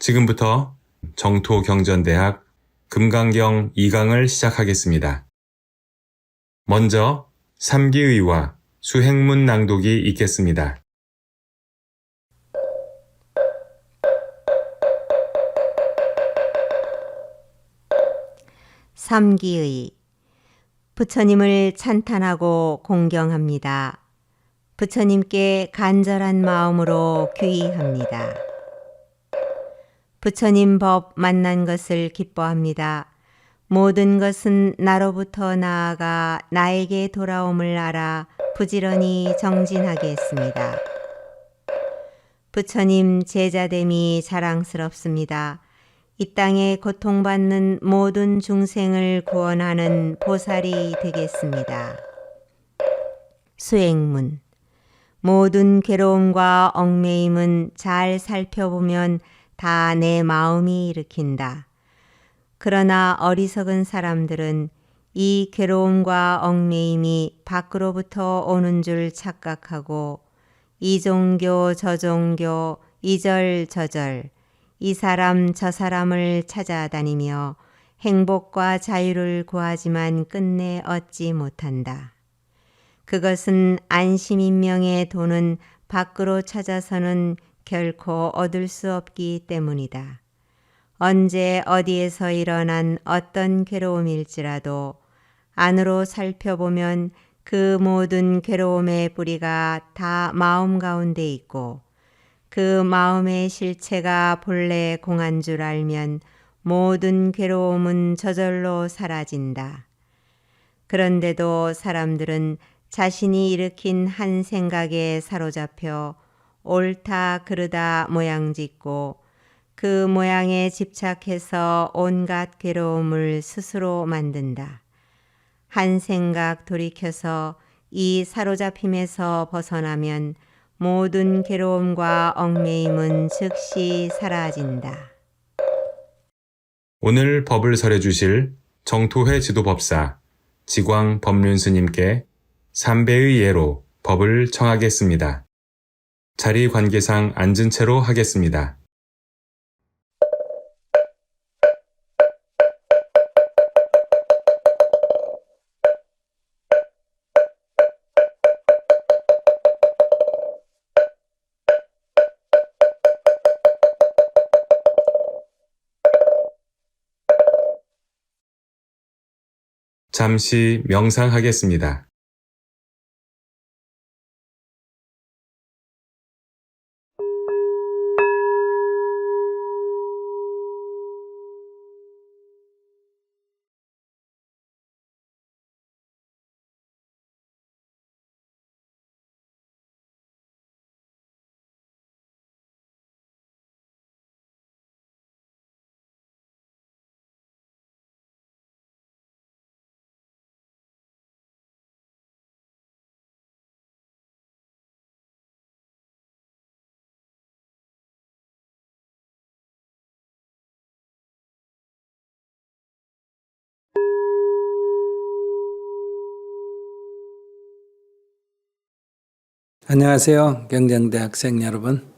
지금부터 정토경전대학 금강경 2강을 시작하겠습니다. 먼저 삼기의와 수행문 낭독이 있겠습니다. 삼기의 부처님을 찬탄하고 공경합니다. 부처님께 간절한 마음으로 귀의합니다. 부처님 법 만난 것을 기뻐합니다. 모든 것은 나로부터 나아가 나에게 돌아옴을 알아 부지런히 정진하게 했습니다. 부처님 제자됨이 자랑스럽습니다. 이 땅에 고통받는 모든 중생을 구원하는 보살이 되겠습니다. 수행문. 모든 괴로움과 얽매임은 잘 살펴보면 다 내 마음이 일으킨다. 그러나 어리석은 사람들은 이 괴로움과 얽매임이 밖으로부터 오는 줄 착각하고 이 종교 저 종교 이절 저절 이 사람 저 사람을 찾아다니며 행복과 자유를 구하지만 끝내 얻지 못한다. 그것은 안심인명의 도는 밖으로 찾아서는 결코 얻을 수 없기 때문이다. 언제 어디에서 일어난 어떤 괴로움일지라도 안으로 살펴보면 그 모든 괴로움의 뿌리가 다 마음 가운데 있고 그 마음의 실체가 본래 공한 줄 알면 모든 괴로움은 저절로 사라진다. 그런데도 사람들은 자신이 일으킨 한 생각에 사로잡혀 옳다 그르다 모양 짓고 그 모양에 집착해서 온갖 괴로움을 스스로 만든다. 한 생각 돌이켜서 이 사로잡힘에서 벗어나면 모든 괴로움과 얽매임은 즉시 사라진다. 오늘 법을 설해 주실 정토회 지도법사 지광 법륜스님께 삼배의 예로 법을 청하겠습니다. 자리 관계상 앉은 채로 하겠습니다. 잠시 명상하겠습니다. 안녕하세요. 경정대학생 여러분.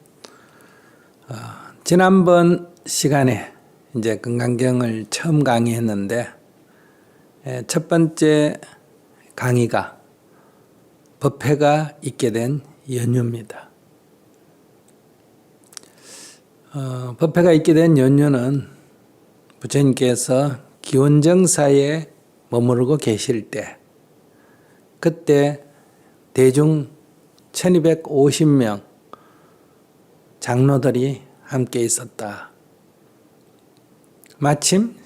지난번 시간에 이제 금강경을 처음 강의했는데 첫 번째 강의가 법회가 있게 된 연유입니다. 법회가 있게 된 연유는 부처님께서 기원정사에 머무르고 계실 때 그때 대중 1250명 장로들이 함께 있었다. 마침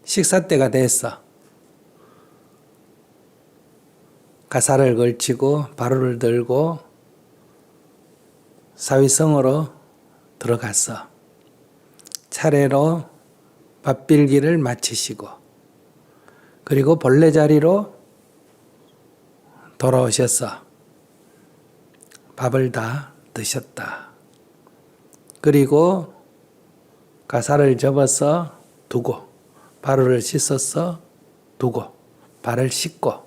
식사 때가 됐어. 가사를 걸치고 바루를 들고 사위성으로 들어갔어. 차례로 밥빌기를 마치시고 그리고 본래 자리로 돌아오셨어. 밥을 다 드셨다. 그리고 가사를 접어서 두고 바루를 씻어서 두고 발을 씻고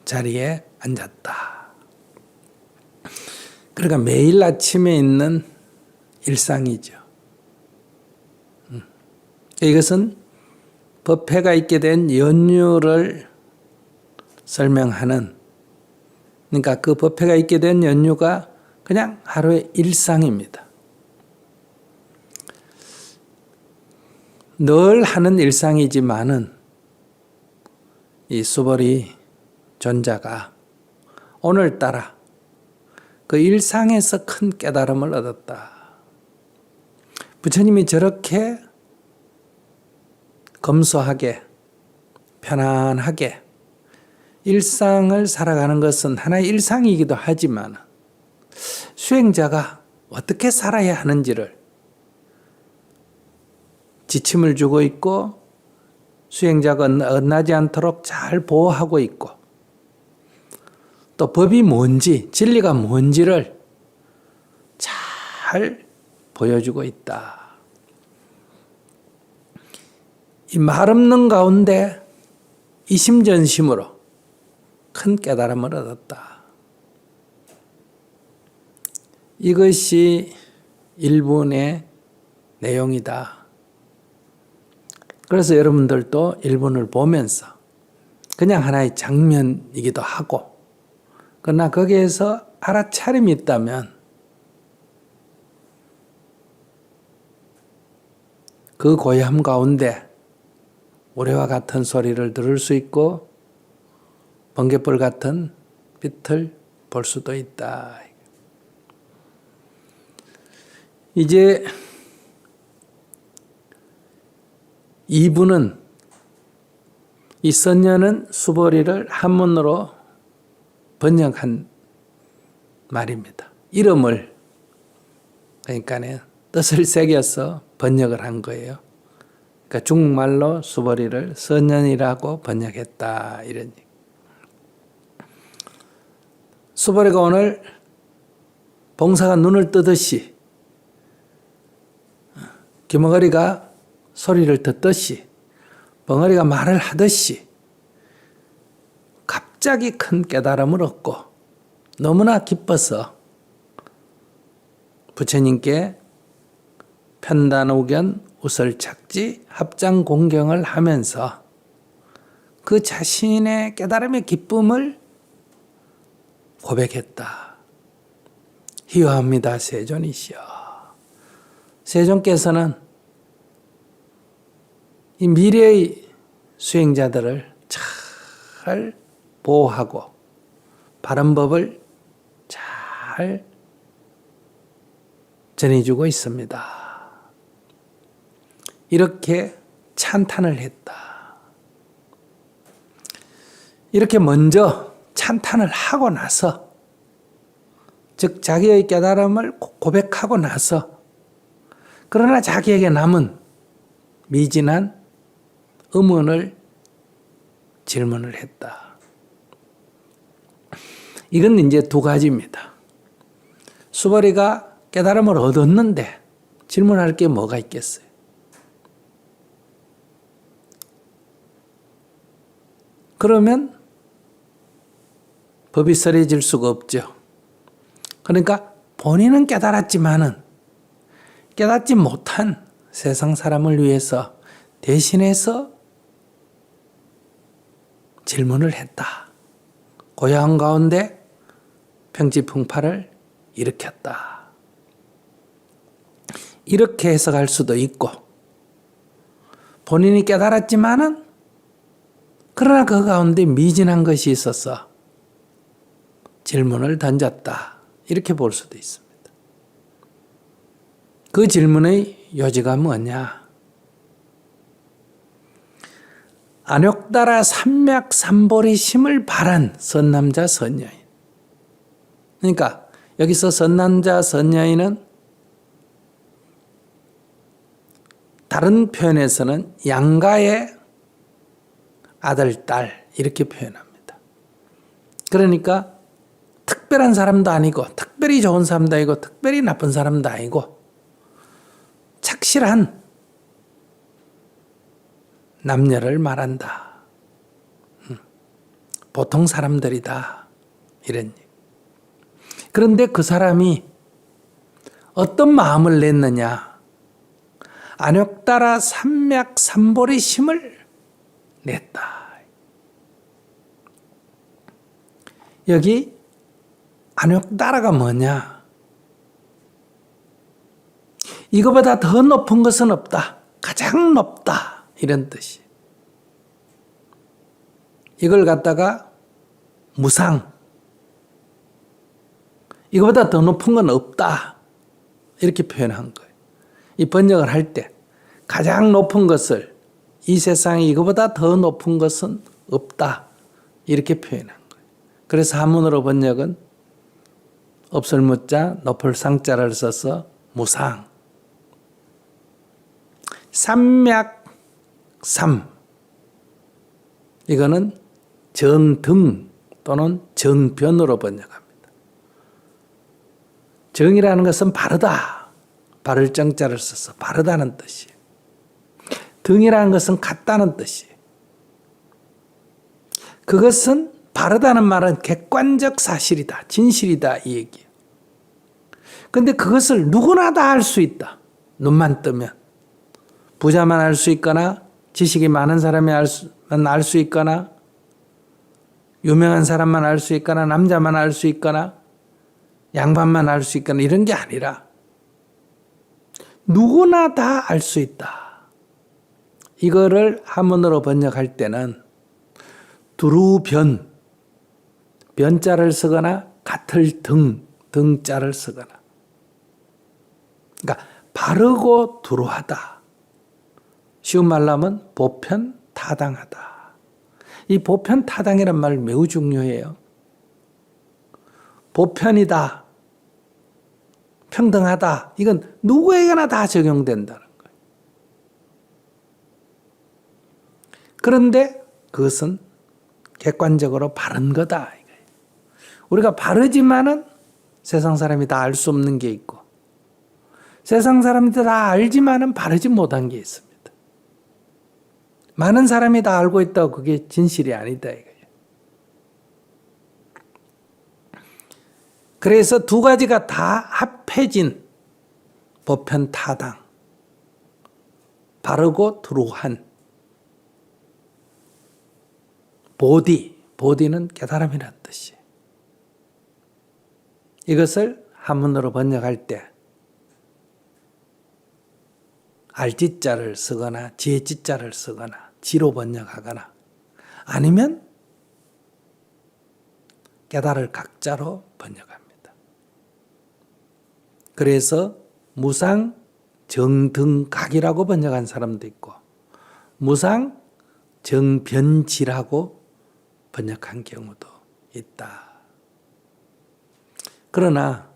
자리에 앉았다. 그러니까 매일 아침에 있는 일상이죠. 이것은 법회가 있게 된 연유를 설명하는, 그러니까 그 법회가 있게 된 연유가 그냥 하루의 일상입니다. 늘 하는 일상이지만은 이 수벌이 존자가 오늘따라 그 일상에서 큰 깨달음을 얻었다. 부처님이 저렇게 검소하게 편안하게 일상을 살아가는 것은 하나의 일상이기도 하지만 수행자가 어떻게 살아야 하는지를 지침을 주고 있고 수행자가 엇나지 않도록 잘 보호하고 있고 또 법이 뭔지 진리가 뭔지를 잘 보여주고 있다. 이 말 없는 가운데 이심전심으로 큰 깨달음을 얻었다. 이것이 일본의 내용이다. 그래서 여러분들도 일본을 보면서 그냥 하나의 장면이기도 하고, 그러나 거기에서 알아차림이 있다면 그 고요함 가운데 우레와 같은 소리를 들을 수 있고 번갯불 같은 빛을 볼 수도 있다. 이제 2부는 이 선녀는 수보리를 한문으로 번역한 말입니다. 이름을, 그러니까 뜻을 새겨서 번역을 한 거예요. 그러니까 중국말로 수보리를 선년이라고 번역했다, 이런 얘기. 수보리가 오늘 봉사가 눈을 뜨듯이, 귀머거리가 소리를 듣듯이, 벙어리가 말을 하듯이 갑자기 큰 깨달음을 얻고 너무나 기뻐서 부처님께 편단오견 우설착지 합장 공경을 하면서 그 자신의 깨달음의 기쁨을 고백했다. 희화합니다, 세존이시여. 세존께서는 이 미래의 수행자들을 잘 보호하고 바른 법을 잘 전해주고 있습니다. 이렇게 찬탄을 했다. 이렇게 먼저 찬탄을 하고 나서, 즉 자기의 깨달음을 고백하고 나서, 그러나 자기에게 남은 미진한 의문을 질문을 했다. 이건 이제 두 가지입니다. 수보리가 깨달음을 얻었는데 질문할 게 뭐가 있겠어요? 그러면 법이 설해질 수가 없죠. 그러니까 본인은 깨달았지만은 깨닫지 못한 세상 사람을 위해서 대신해서 질문을 했다. 고요한 가운데 평지풍파를 일으켰다. 이렇게 해석할 수도 있고, 본인이 깨달았지만은 그러나 그 가운데 미진한 것이 있어서 질문을 던졌다. 이렇게 볼 수도 있습니다. 그 질문의 요지가 뭐냐? 안욕따라 삼맥삼보리심을 바란 선남자 선여인. 그러니까 여기서 선남자 선여인은 다른 표현에서는 양가의 아들, 딸 이렇게 표현합니다. 그러니까 특별한 사람도 아니고 특별히 좋은 사람도 아니고 특별히 나쁜 사람도 아니고 착실한 남녀를 말한다. 보통 사람들이다. 이런 얘기. 그런데 그 사람이 어떤 마음을 냈느냐? 안욕따라 삼맥삼보리심을 냈다. 여기 안욕따라가 뭐냐? 이거보다 더 높은 것은 없다. 가장 높다. 이런 뜻이. 이걸 갖다가 무상. 이거보다 더 높은 건 없다. 이렇게 표현한 거예요. 이 번역을 할 때 가장 높은 것을 이 세상에 이거보다 더 높은 것은 없다. 이렇게 표현한 거예요. 그래서 한문으로 번역은 없을 무자, 높을 상자를 써서 무상. 삼맥삼. 이거는 정등 또는 정변으로 번역합니다. 정이라는 것은 바르다. 바를 정자를 써서 바르다는 뜻이에요. 등이라는 것은 같다는 뜻이에요. 그것은 바르다는 말은 객관적 사실이다. 진실이다. 이 얘기예요. 근데 그것을 누구나 다 알 수 있다. 눈만 뜨면. 부자만 알 수 있거나 지식이 많은 사람이 알 수 있거나 유명한 사람만 알 수 있거나 남자만 알 수 있거나 양반만 알 수 있거나 이런 게 아니라 누구나 다 알 수 있다. 이거를 한문으로 번역할 때는 두루변, 변자를 쓰거나 같을 등자를 쓰거나 그러니까 바르고 두루하다. 쉬운 말로 하면 보편타당하다. 이 보편타당이란 말 매우 중요해요. 보편이다. 평등하다. 이건 누구에게나 다 적용된다는 거예요. 그런데 그것은 객관적으로 바른 거다. 우리가 바르지만은 세상 사람이 다 알 수 없는 게 있고 세상 사람들이 다 알지만은 바르지 못한 게 있습니다. 많은 사람이 다 알고 있다고 그게 진실이 아니다. 이거예요. 그래서 두 가지가 다 합해진 보편타당, 바르고 두루한 보디는 깨달음이라는 뜻이에요. 이것을 한문으로 번역할 때 알지자를 쓰거나 지혜지자를 쓰거나 지로 번역하거나 아니면 깨달을 각자로 번역합니다. 그래서 무상 정등각이라고 번역한 사람도 있고 무상 정변지라고 번역한 경우도 있다. 그러나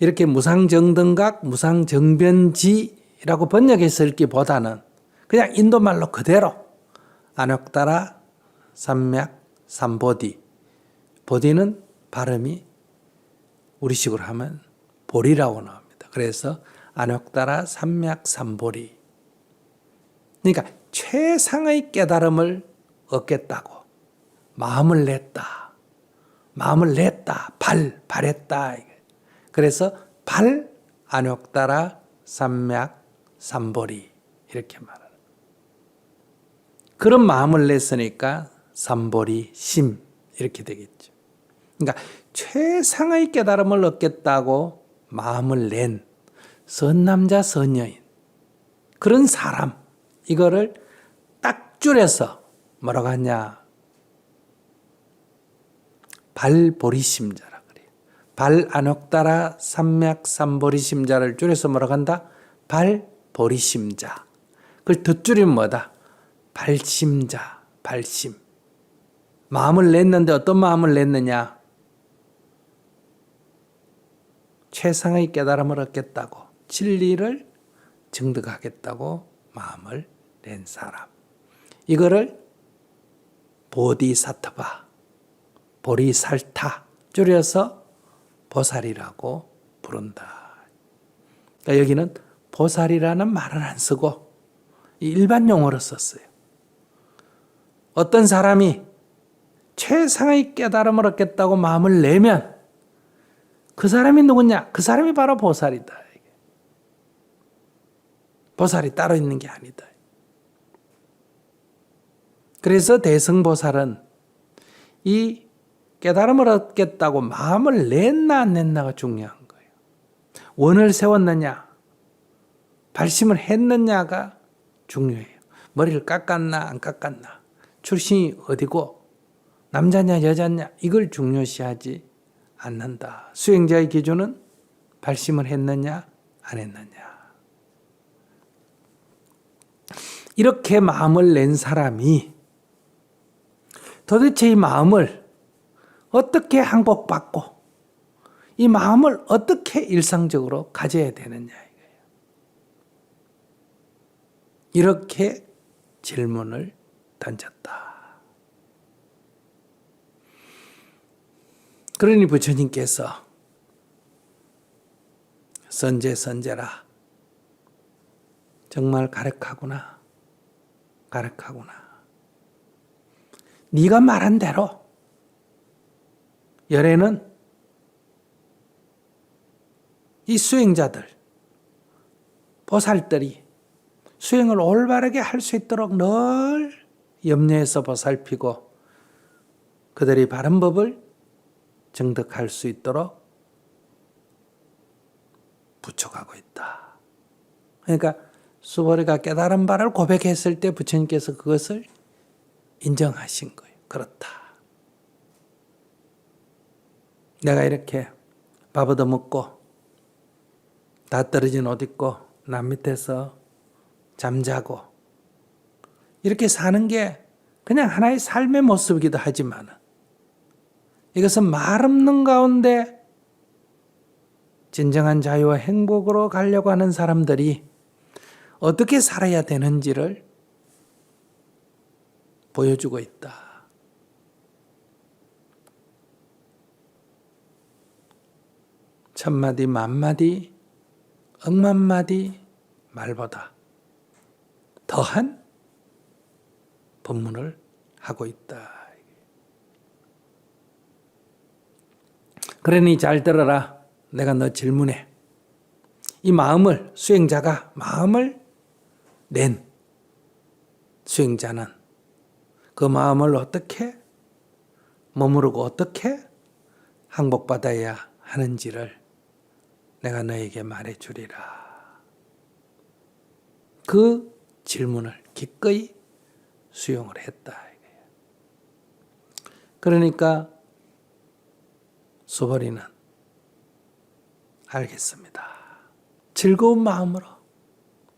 이렇게 무상정등각, 무상정변지라고 번역했을기보다는 그냥 인도말로 그대로 안욕따라 삼맥삼보디. 보디는 발음이 우리식으로 하면 보리라고 나옵니다. 그래서 안욕따라 삼맥삼보리. 그러니까 최상의 깨달음을 얻겠다고 마음을 냈다. 발했다. 그래서 안욕따라 삼맥삼보리 이렇게 말하는. 그런 마음을 냈으니까 삼보리 심 이렇게 되겠죠. 그러니까 최상의 깨달음을 얻겠다고 마음을 낸 선남자 선여인 그런 사람 이거를 딱 줄여서 뭐라고 하냐 발보리심자라 그래요. 안욕따라 삼맥삼보리심자를 줄여서 뭐라고 한다? 발보리심자. 그걸 덧줄이면 뭐다? 발심자, 발심. 마음을 냈는데 어떤 마음을 냈느냐? 최상의 깨달음을 얻겠다고 진리를 증득하겠다고 마음을 낸 사람. 이거를 보디사트바, 보리살타 줄여서 보살이라고 부른다. 그러니까 여기는 보살이라는 말을 안 쓰고 일반 용어로 썼어요. 어떤 사람이 최상의 깨달음을 얻겠다고 마음을 내면 그 사람이 누구냐? 그 사람이 바로 보살이다. 보살이 따로 있는 게 아니다. 그래서 대승보살은 이 깨달음을 얻겠다고 마음을 냈나 안 냈나가 중요한 거예요. 원을 세웠느냐, 발심을 했느냐가 중요해요. 머리를 깎았나 안 깎았나, 출신이 어디고 남자냐 여자냐 이걸 중요시하지 않는다. 수행자의 기준은 발심을 했느냐 안 했느냐. 이렇게 마음을 낸 사람이 도대체 이 마음을 어떻게 항복받고 이 마음을 어떻게 일상적으로 가져야 되느냐 이거예요. 이렇게 질문을 던졌다. 그러니 부처님께서 선제라 정말 가르카구나. 네가 말한 대로 열애는 이 수행자들, 보살들이 수행을 올바르게 할 수 있도록 늘 염려해서 보살피고 그들이 바른 법을 정득할 수 있도록 부촉하고 있다. 그러니까 수보리가 깨달은 바를 고백했을 때 부처님께서 그것을 인정하신 거예요. 그렇다. 내가 이렇게 밥 얻어먹고 다 떨어진 옷 입고 남 밑에서 잠자고 이렇게 사는 게 그냥 하나의 삶의 모습이기도 하지만 이것은 말 없는 가운데 진정한 자유와 행복으로 가려고 하는 사람들이 어떻게 살아야 되는지를 보여주고 있다. 천마디 만마디 억만마디 말보다 더한 법문을 하고 있다. 그러니 잘 들어라. 내가 너 질문해. 이 마음을 수행자가 마음을 낸 수행자는 그 마음을 어떻게 머무르고 어떻게 항복받아야 하는지를 내가 너에게 말해주리라. 그 질문을 기꺼이 수용을 했다. 그러니까 수보리는 알겠습니다. 즐거운 마음으로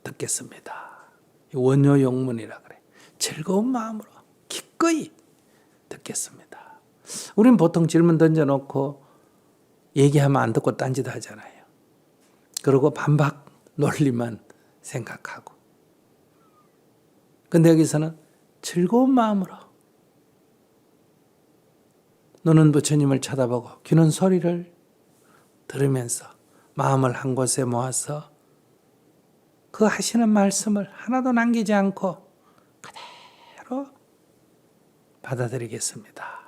듣겠습니다. 원효용문이라 그래. 즐거운 마음으로 기꺼이 듣겠습니다. 우리는 보통 질문 던져놓고 얘기하면 안 듣고 딴짓 하잖아요. 그리고 반박 논리만 생각하고. 근데 여기서는 즐거운 마음으로 눈은 부처님을 쳐다보고 귀는 소리를 들으면서 마음을 한 곳에 모아서 그 하시는 말씀을 하나도 남기지 않고 그대로 받아들이겠습니다.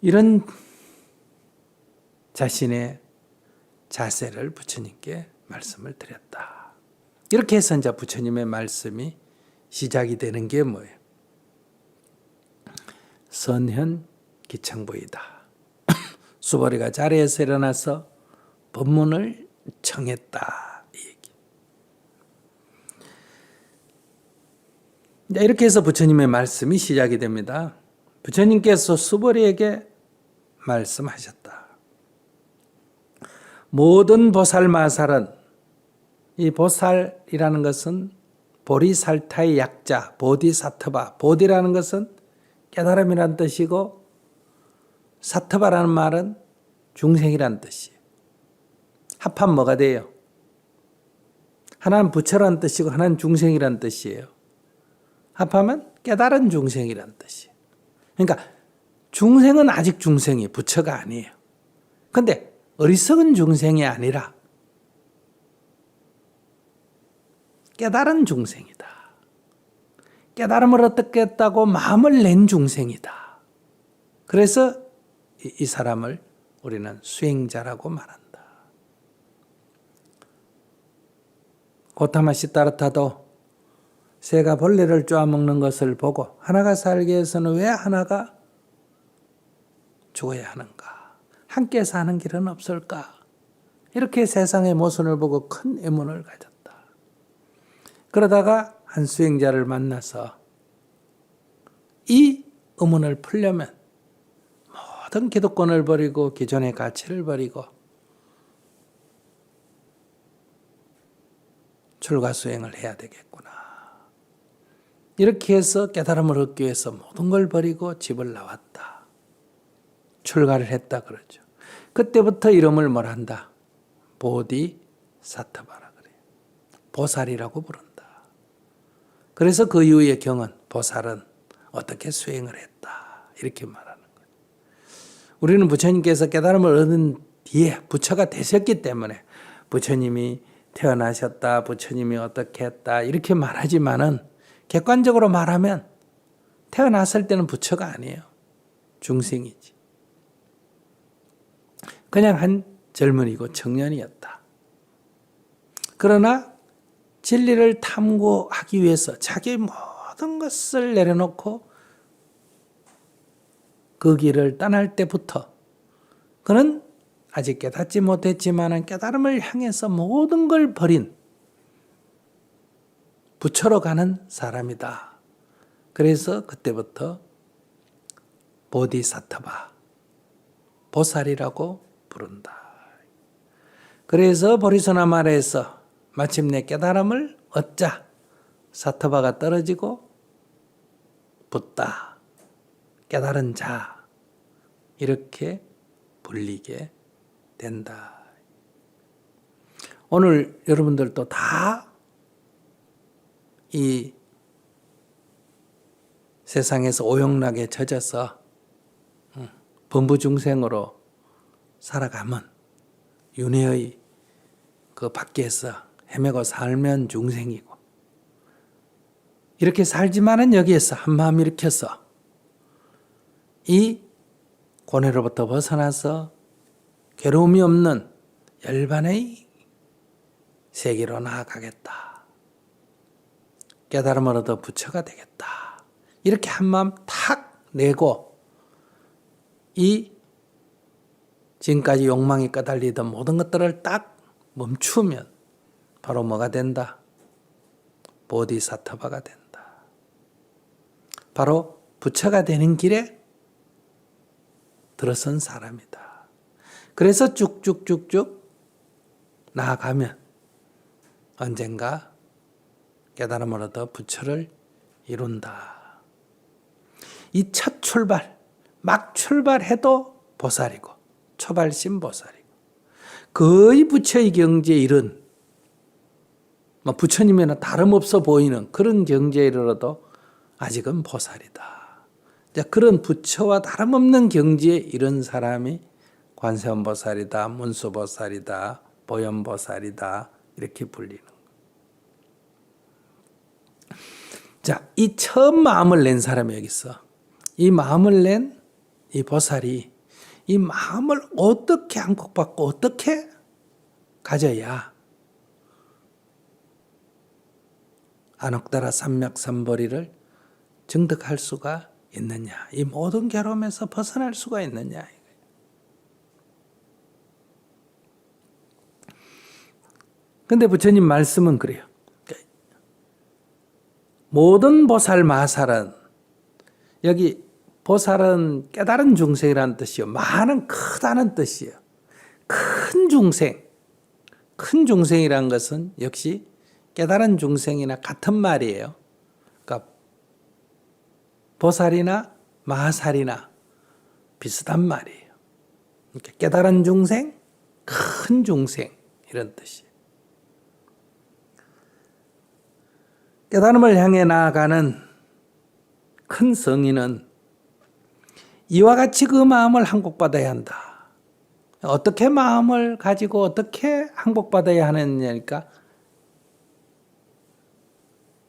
이런 자신의 자세를 부처님께 말씀을 드렸다. 이렇게 해서 이제 부처님의 말씀이 시작이 되는 게 뭐예요? 선현 기창보이다. 수보리가 자리에서 일어나서 법문을 청했다. 이 얘기. 이렇게 해서 부처님의 말씀이 시작이 됩니다. 부처님께서 수보리에게 말씀하셨다. 모든 보살마살은, 이 보살이라는 것은 보리살타의 약자, 보디사트바. 보디라는 것은 깨달음이라는 뜻이고 사트바라는 말은 중생이라는 뜻이에요. 합하면 뭐가 돼요? 하나는 부처라는 뜻이고 하나는 중생이라는 뜻이에요. 합하면 깨달은 중생이라는 뜻이에요. 그러니까 중생은 아직 중생이 부처가 아니에요. 그런데 어리석은 중생이 아니라 깨달은 중생이다. 깨달음을 얻겠다고 마음을 낸 중생이다. 그래서 이 사람을 우리는 수행자라고 말한다. 고타마시 따르타도 새가 벌레를 쪼아먹는 것을 보고 하나가 살기 위해서는 왜 하나가 죽어야 하는가? 함께 사는 길은 없을까? 이렇게 세상의 모순을 보고 큰 의문을 가졌다. 그러다가 한 수행자를 만나서 이 의문을 풀려면 모든 기득권을 버리고 기존의 가치를 버리고 출가수행을 해야 되겠구나. 이렇게 해서 깨달음을 얻기 위해서 모든 걸 버리고 집을 나왔다. 출가를 했다 그러죠. 그때부터 이름을 뭘 한다? 보디사트바라 그래요. 보살이라고 부른다. 그래서 그 이후의 경은 보살은 어떻게 수행을 했다. 이렇게 말하는 거예요. 우리는 부처님께서 깨달음을 얻은 뒤에 부처가 되셨기 때문에 부처님이 태어나셨다, 부처님이 어떻게 했다 이렇게 말하지만은 객관적으로 말하면 태어났을 때는 부처가 아니에요. 중생이지. 그냥 한 젊은이고 청년이었다. 그러나 진리를 탐구하기 위해서 자기 모든 것을 내려놓고 그 길을 떠날 때부터 그는 아직 깨닫지 못했지만 깨달음을 향해서 모든 걸 버린 부처로 가는 사람이다. 그래서 그때부터 보디사트바, 보살이라고 부른다. 그래서 보리소나말에서 마침내 깨달음을 얻자 사트바가 떨어지고 붓다, 깨달은 자 이렇게 불리게 된다. 오늘 여러분들도 다 이 세상에서 오용락에 젖어서 범부중생으로 살아가면 윤회의 그 밖에서 헤매고 살면 중생이고 이렇게 살지만은 여기에서 한마음 일으켜서 이 고뇌로부터 벗어나서 괴로움이 없는 열반의 세계로 나아가겠다. 깨달음을 얻어 부처가 되겠다. 이렇게 한마음 탁 내고 이 지금까지 욕망이 까달리던 모든 것들을 딱 멈추면 바로 뭐가 된다? 보디사트바가 된다. 바로 부처가 되는 길에 들어선 사람이다. 그래서 쭉쭉쭉쭉 나아가면 언젠가 깨달음을 얻어 부처를 이룬다. 이 첫 출발, 막 출발해도 보살이고 초발심 보살이고 거의 부처의 경지에 이른 부처님에는 다름없어 보이는 그런 경지에 이르러도 아직은 보살이다. 그런 부처와 다름없는 경지에 이른 사람이 관세음보살이다, 문수보살이다, 보현보살이다 이렇게 불리는 거예요. 자, 이 처음 마음을 낸 사람이 여기 있어. 이 마음을 낸 이 보살이 이 마음을 어떻게 한국받고 어떻게 가져야 안옥다라 삼맥삼보리를 증득할 수가 있느냐. 이 모든 괴로움에서 벗어날 수가 있느냐. 근데 부처님 말씀은 그래요. 모든 보살 마살은 여기 보살은 깨달은 중생이라는 뜻이요. 많은 크다는 뜻이에요. 큰 중생. 큰 중생이라는 것은 역시 깨달은 중생이나 같은 말이에요. 그러니까 보살이나 마살이나 비슷한 말이에요. 그러니까 깨달은 중생, 큰 중생 이런 뜻이에요. 깨달음을 향해 나아가는 큰 성인은 이와 같이 그 마음을 항복받아야 한다. 어떻게 마음을 가지고 어떻게 항복받아야 하느냐니까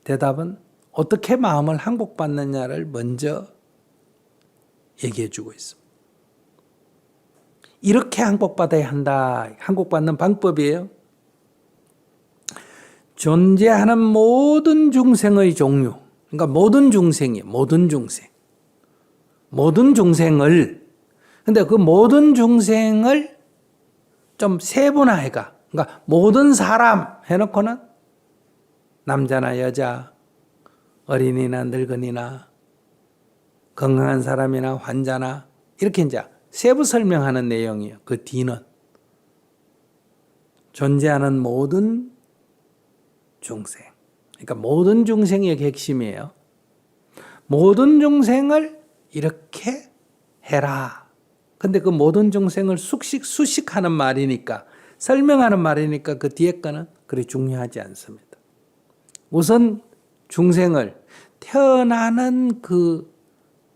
대답은 어떻게 마음을 항복받느냐를 먼저 얘기해 주고 있습니다. 이렇게 항복받아야 한다. 항복받는 방법이에요. 존재하는 모든 중생의 종류, 그러니까 모든 중생이에요. 모든 중생. 모든 중생을, 근데 그 모든 중생을 좀 세분화해가. 그러니까 모든 사람 해놓고는 남자나 여자, 어린이나 늙은이나 건강한 사람이나 환자나 이렇게 이제 세부 설명하는 내용이에요. 그 뒤는 존재하는 모든 중생. 그러니까 모든 중생의 핵심이에요. 모든 중생을 이렇게 해라. 근데 그 모든 중생을 수식하는 말이니까, 설명하는 말이니까 그 뒤에 거는 그리 중요하지 않습니다. 우선 중생을 태어나는 그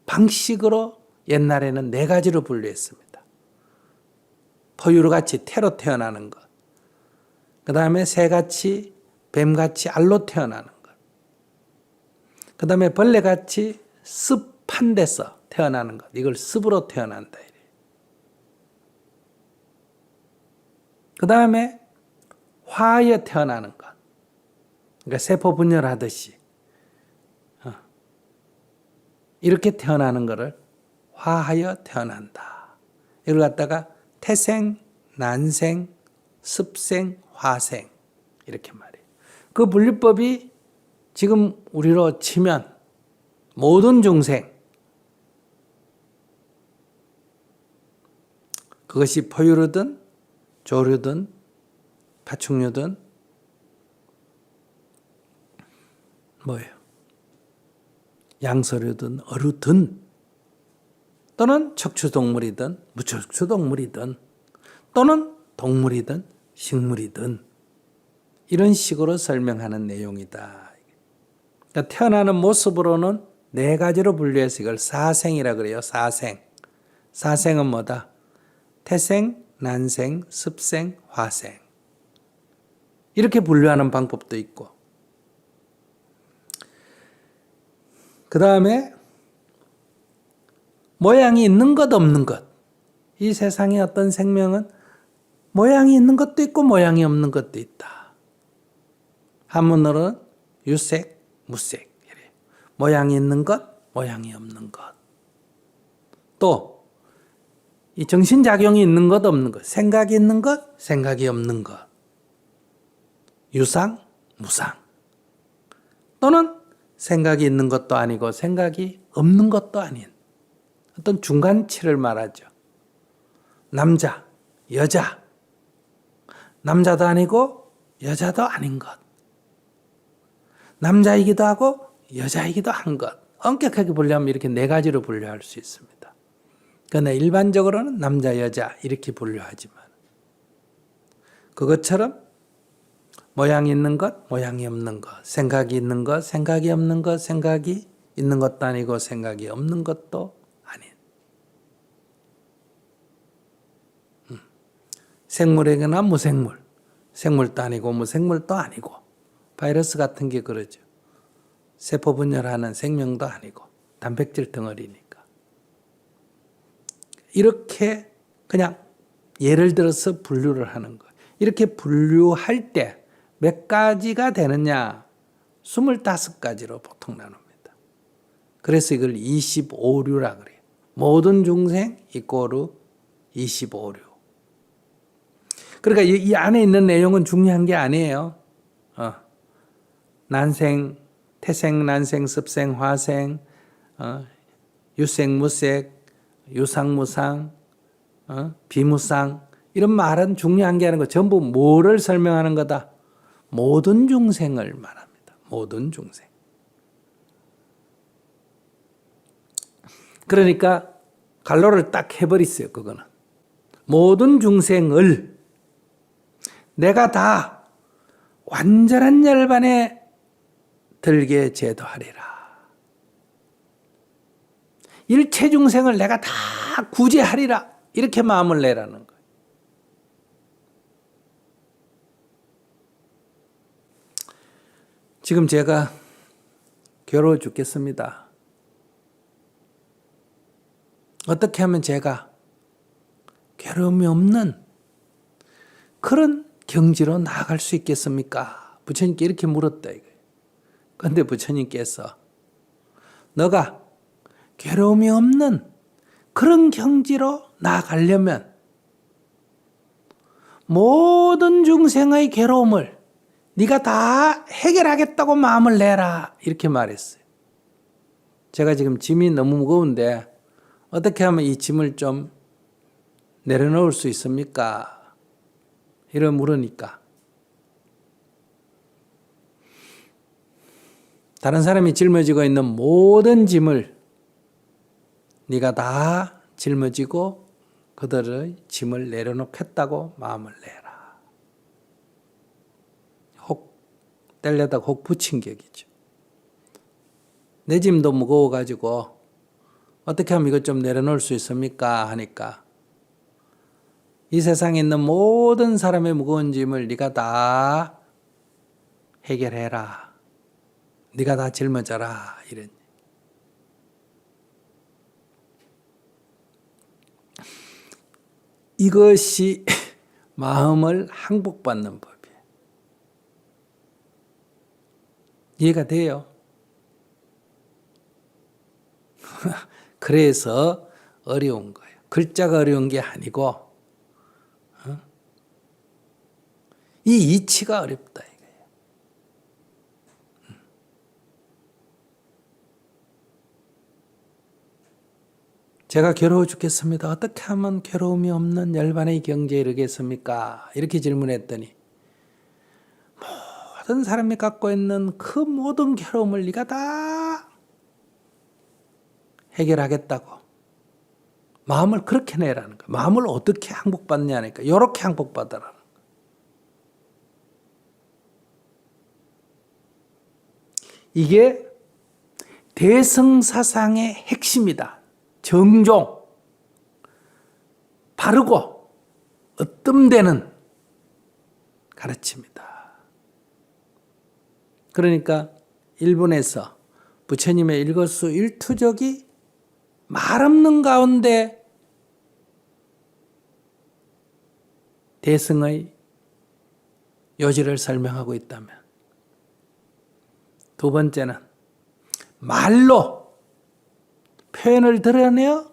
방식으로 옛날에는 4가지로 분류했습니다. 포유류같이 태로 태어나는 것. 그 다음에 새같이 뱀같이 알로 태어나는 것. 그 다음에 벌레같이 습한 데서 태어나는 것. 이걸 습으로 태어난다. 그 다음에 화하여 태어나는 것. 그러니까 세포 분열하듯이 이렇게 태어나는 것을 화하여 태어난다. 이걸 갖다가 태생, 난생, 습생, 화생 이렇게 말해요. 그 분류법이 지금 우리로 치면 모든 중생, 그것이 포유류든 조류든 파충류든 뭐예요? 양서류든 어류든 또는 척추동물이든 무척추동물이든 또는 동물이든 식물이든 이런 식으로 설명하는 내용이다. 그러니까 태어나는 모습으로는 4가지로 분류해서 이걸 사생이라 그래요. 사생. 사생은 뭐다? 태생, 난생, 습생, 화생. 이렇게 분류하는 방법도 있고, 그 다음에 모양이 있는 것 없는 것. 이 세상에 어떤 생명은 모양이 있는 것도 있고 모양이 없는 것도 있다. 한문으로는 유색, 무색. 이래요. 모양이 있는 것, 모양이 없는 것. 또 이 정신작용이 있는 것 없는 것. 생각이 있는 것, 생각이 없는 것. 유상, 무상. 또는 생각이 있는 것도 아니고 생각이 없는 것도 아닌 어떤 중간치를 말하죠. 남자, 여자. 남자도 아니고 여자도 아닌 것. 남자이기도 하고 여자이기도 한 것. 엄격하게 분류하면 이렇게 4가지로 분류할 수 있습니다. 그러나 일반적으로는 남자, 여자 이렇게 분류하지만 그것처럼 모양이 있는 것, 모양이 없는 것, 생각이 있는 것, 생각이 없는 것, 생각이 있는 것도 아니고 생각이 없는 것도 아닌 생물에게나 무생물, 생물도 아니고 무생물도 아니고 바이러스 같은 게 그러죠. 세포 분열하는 생명도 아니고 단백질 덩어리니까. 이렇게 그냥 예를 들어서 분류를 하는 거예요. 이렇게 분류할 때 몇 가지가 되느냐? 25가지로 보통 나눕니다. 그래서 이걸 25류라 그래요. 모든 중생 이꼬르 25류. 그러니까 이 안에 있는 내용은 중요한 게 아니에요. 난생, 태생, 난생, 습생, 화생, 유생, 무색, 유상무상, 비무상 이런 말은 중요한 게 아니고 전부 뭐를 설명하는 거다? 모든 중생을 말합니다. 모든 중생. 그러니까 갈로를 딱 해버리세요. 그거는. 모든 중생을 내가 다 완전한 열반에 들게 제도하리라. 일체 중생을 내가 다 구제하리라. 이렇게 마음을 내라는 거예요. 지금 제가 괴로워 죽겠습니다. 어떻게 하면 제가 괴로움이 없는 그런 경지로 나아갈 수 있겠습니까? 부처님께 이렇게 물었다 이거예요. 그런데 부처님께서 너가 괴로움이 없는 그런 경지로 나아가려면 모든 중생의 괴로움을 네가 다 해결하겠다고 마음을 내라 이렇게 말했어요. 제가 지금 짐이 너무 무거운데 어떻게 하면 이 짐을 좀 내려놓을 수 있습니까? 이런 물으니까 다른 사람이 짊어지고 있는 모든 짐을 네가 다 짊어지고 그들의 짐을 내려놓겠다고 마음을 내라. 혹 떼려다가 혹 붙인 격이죠. 내 짐도 무거워가지고 어떻게 하면 이것 좀 내려놓을 수 있습니까? 하니까 이 세상에 있는 모든 사람의 무거운 짐을 네가 다 해결해라. 네가 다 짊어져라. 이런. 이것이 마음을 항복받는 법이에요. 이해가 돼요? 그래서 어려운 거예요. 글자가 어려운 게 아니고 이 이치가 어렵다 이거예요. 제가 괴로워 죽겠습니다. 어떻게 하면 괴로움이 없는 열반의 경지에 이르겠습니까? 이렇게 질문했더니 모든 사람이 갖고 있는 그 모든 괴로움을 네가 다 해결하겠다고 마음을 그렇게 내라는 거야. 마음을 어떻게 항복받냐니까 이렇게 항복받아라는 거야. 이게 대승사상의 핵심이다. 정종, 바르고 으뜸되는 가르침이다. 그러니까 일본에서 부처님의 일거수일투족이 말 없는 가운데 대승의 요지를 설명하고 있다면, 두 번째는 말로 표현을 드러내어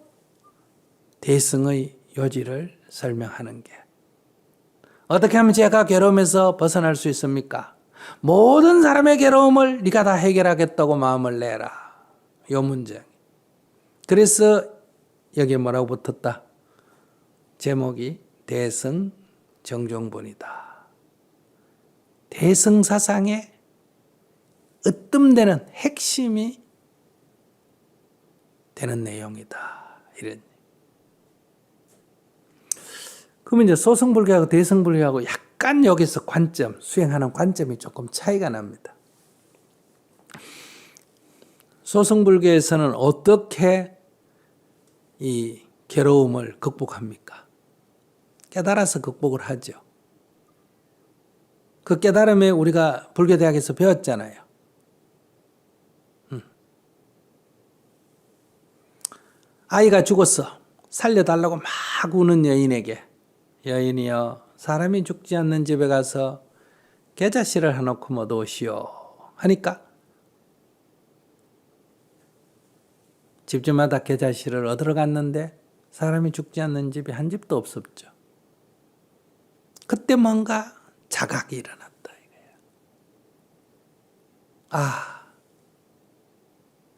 대승의 요지를 설명하는 게, 어떻게 하면 제가 괴로움에서 벗어날 수 있습니까? 모든 사람의 괴로움을 네가 다 해결하겠다고 마음을 내라. 요 문제. 그래서 여기에 뭐라고 붙었다? 제목이 대승 정종본이다. 대승 사상의 으뜸되는 핵심이 되는 내용이다. 이런. 그러면 이제 소승불교하고 대승불교하고 약간 여기서 관점, 수행하는 관점이 조금 차이가 납니다. 소승불교에서는 어떻게 이 괴로움을 극복합니까? 깨달아서 극복을 하죠. 그 깨달음에 우리가 불교대학에서 배웠잖아요. 아이가 죽었어. 살려달라고 막 우는 여인에게, 여인이여 사람이 죽지 않는 집에 가서 계자씨를 해놓고 뭐 도시오 하니까 집집마다 계자씨를 얻으러 갔는데 사람이 죽지 않는 집이 한 집도 없었죠. 그때 뭔가 자각이 일어났다 이거예요. 아,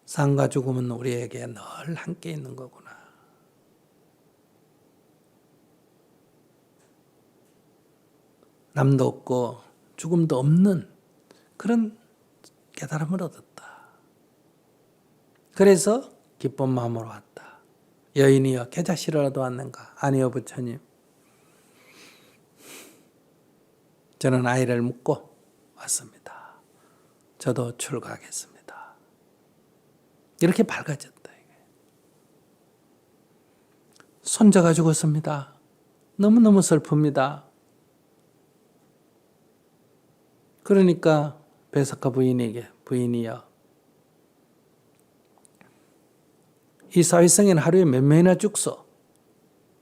삶과 죽음은 우리에게 늘 함께 있는 거구나. 남도 없고 죽음도 없는 그런 깨달음을 얻었다. 그래서 기쁜 마음으로 왔다. 여인이여 계자씨라도 왔는가? 아니요 부처님. 저는 아이를 묻고 왔습니다. 저도 출가하겠습니다. 이렇게 밝아졌다. 손자가 죽었습니다. 너무너무 슬픕니다. 그러니까 배석가 부인에게, 부인이여 이 사회성에는 하루에 몇 명이나 죽소?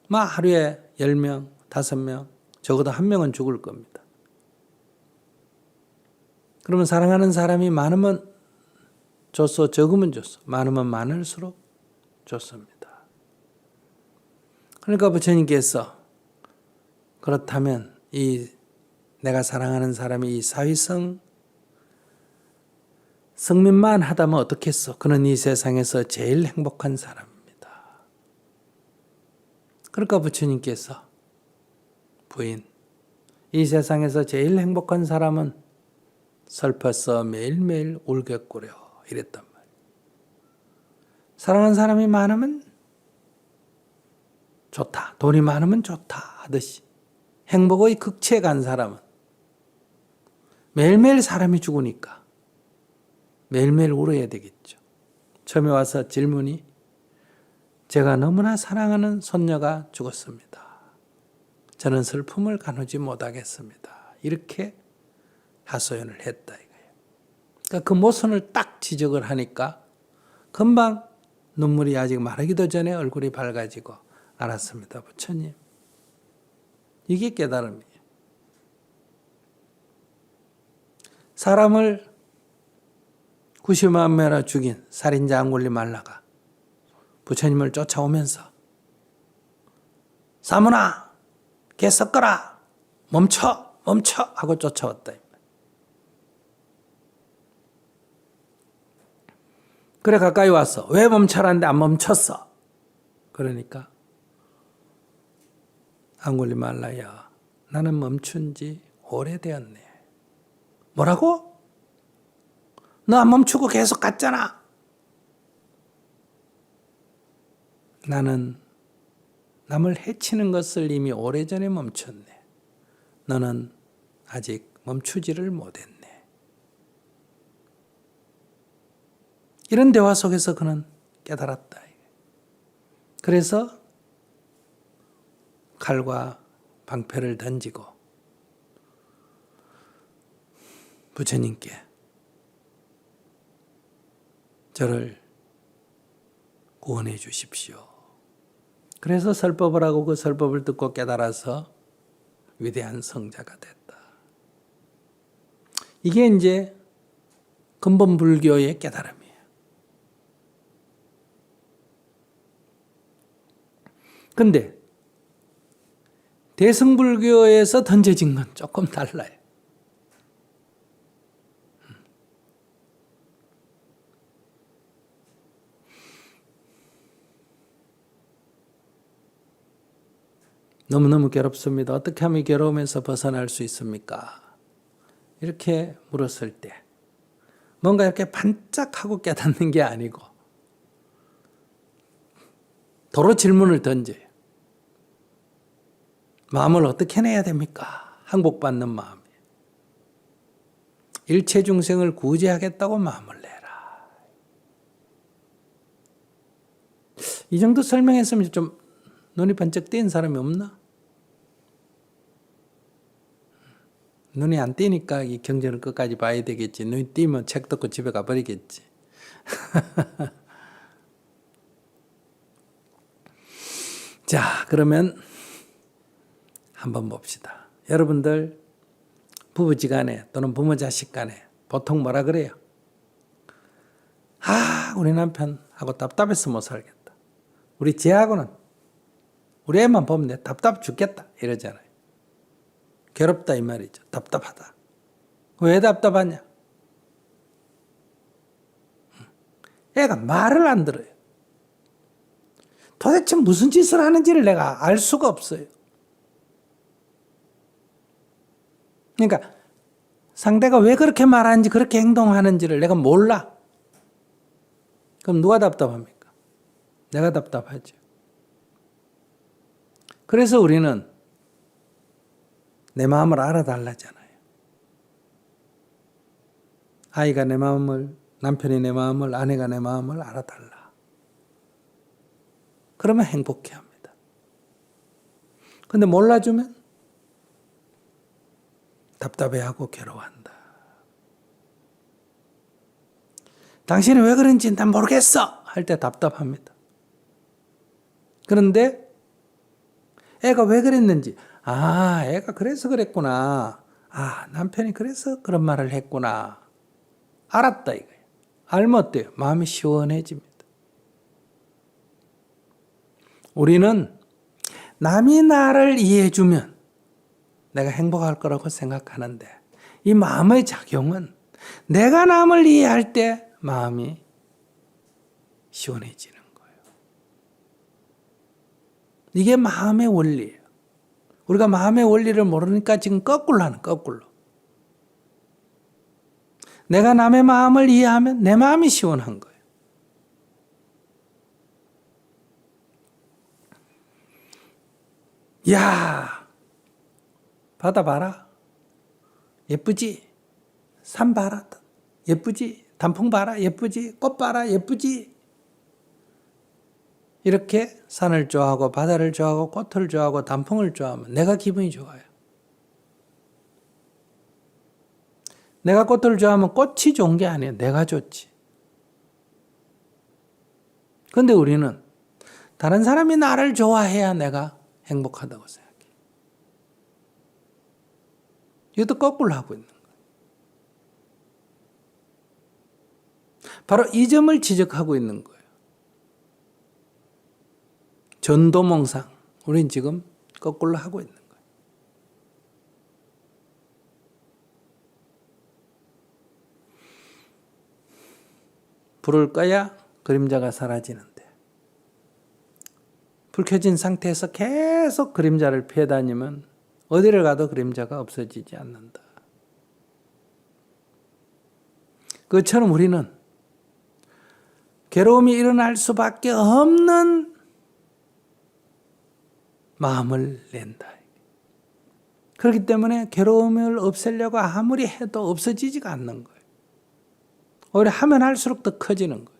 하루에 10명, 5명, 적어도 1명은 죽을 겁니다. 그러면 사랑하는 사람이 많으면 좋소, 적으면 좋소. 많으면 많을수록 좋습니다. 그러니까 부처님께서 그렇다면 이 내가 사랑하는 사람이 이 사위성 성민만 하다면 어떻겠어? 그는 이 세상에서 제일 행복한 사람입니다. 그러니까 부처님께서 부인, 이 세상에서 제일 행복한 사람은 슬퍼서 매일매일 울겠구려 이랬단 말이에요. 사랑하는 사람이 많으면 좋다, 돈이 많으면 좋다 하듯이 행복의 극치에 간 사람은 매일매일 사람이 죽으니까 매일매일 울어야 되겠죠. 처음에 와서 질문이 제가 너무나 사랑하는 손녀가 죽었습니다. 저는 슬픔을 가누지 못하겠습니다. 이렇게 하소연을 했다 이거예요. 그러니까 그 모선을 딱 지적을 하니까 금방 눈물이 아직 마르기도 전에 얼굴이 밝아지고 알았습니다. 부처님. 이게 깨달음이에요. 사람을 90만 명이나 죽인 살인자 안굴리말라가 부처님을 쫓아오면서 사문아, 개 섞어라, 멈춰 하고 쫓아왔다. 그래 가까이 와서 왜 멈춰라는데 안 멈췄어? 그러니까 안굴리말라야, 나는 멈춘 지 오래되었네. 뭐라고? 너 안 멈추고 계속 갔잖아. 나는 남을 해치는 것을 이미 오래전에 멈췄네. 너는 아직 멈추지를 못했네. 이런 대화 속에서 그는 깨달았다. 그래서 칼과 방패를 던지고 부처님께 저를 구원해 주십시오. 그래서 설법을 하고 그 설법을 듣고 깨달아서 위대한 성자가 됐다. 이게 이제 근본 불교의 깨달음이에요. 근데 대승불교에서 던져진 건 조금 달라요. 너무너무 괴롭습니다. 어떻게 하면 이 괴로움에서 벗어날 수 있습니까? 이렇게 물었을 때 뭔가 이렇게 반짝하고 깨닫는 게 아니고 도로 질문을 던져요. 마음을 어떻게 내야 됩니까? 항복받는 마음이에요. 일체 중생을 구제하겠다고 마음을 내라. 이 정도 설명했으면 좀 눈이 번쩍 띄는 사람이 없나? 눈이 안 띄니까 이 경전을 끝까지 봐야 되겠지. 눈이 띄면 책 듣고 집에 가버리겠지. 자, 그러면 한번 봅시다. 여러분들 부부지간에 또는 부모자식 간에 보통 뭐라 그래요? 우리 남편하고 답답해서 못 살겠다. 우리 쟤하고는 우리 애만 보면 내 답답 죽겠다 이러잖아요. 괴롭다 이 말이죠. 답답하다. 왜 답답하냐? 애가 말을 안 들어요. 도대체 무슨 짓을 하는지를 내가 알 수가 없어요. 그러니까 상대가 왜 그렇게 말하는지 그렇게 행동하는지를 내가 몰라. 그럼 누가 답답합니까? 내가 답답하죠. 그래서 우리는 내 마음을 알아달라잖아요. 아이가 내 마음을, 남편이 내 마음을, 아내가 내 마음을 알아달라. 그러면 행복해합니다. 근데 몰라주면 답답해하고 괴로워한다. 당신이 왜 그런지 난 모르겠어 할 때 답답합니다. 그런데 애가 왜 그랬는지. 아, 애가 그래서 그랬구나. 아, 남편이 그래서 그런 말을 했구나. 알았다 이거예요. 알면 어때요? 마음이 시원해집니다. 우리는 남이 나를 이해해주면 내가 행복할 거라고 생각하는데 이 마음의 작용은 내가 남을 이해할 때 마음이 시원해지는 거예요. 이게 마음의 원리예요. 우리가 마음의 원리를 모르니까 지금 거꾸로 하는 거꾸로. 내가 남의 마음을 이해하면 내 마음이 시원한 거예요. 야, 바다 봐라. 예쁘지? 산 봐라. 예쁘지? 단풍 봐라. 예쁘지? 꽃 봐라. 예쁘지? 이렇게 산을 좋아하고 바다를 좋아하고 꽃을 좋아하고 단풍을 좋아하면 내가 기분이 좋아요. 내가 꽃을 좋아하면 꽃이 좋은 게 아니에요. 내가 좋지. 근데 우리는 다른 사람이 나를 좋아해야 내가 행복하다고 생각해. 이것도 거꾸로 하고 있는 거예요. 바로 이 점을 지적하고 있는 거예요. 전도몽상. 우린 지금 거꾸로 하고 있는 거예요. 불을 꺼야 그림자가 사라지는데 불 켜진 상태에서 계속 그림자를 피해 다니면 어디를 가도 그림자가 없어지지 않는다. 그처럼 우리는 괴로움이 일어날 수밖에 없는 마음을 낸다. 그렇기 때문에 괴로움을 없애려고 아무리 해도 없어지지가 않는 거예요. 오히려 하면 할수록 더 커지는 거예요.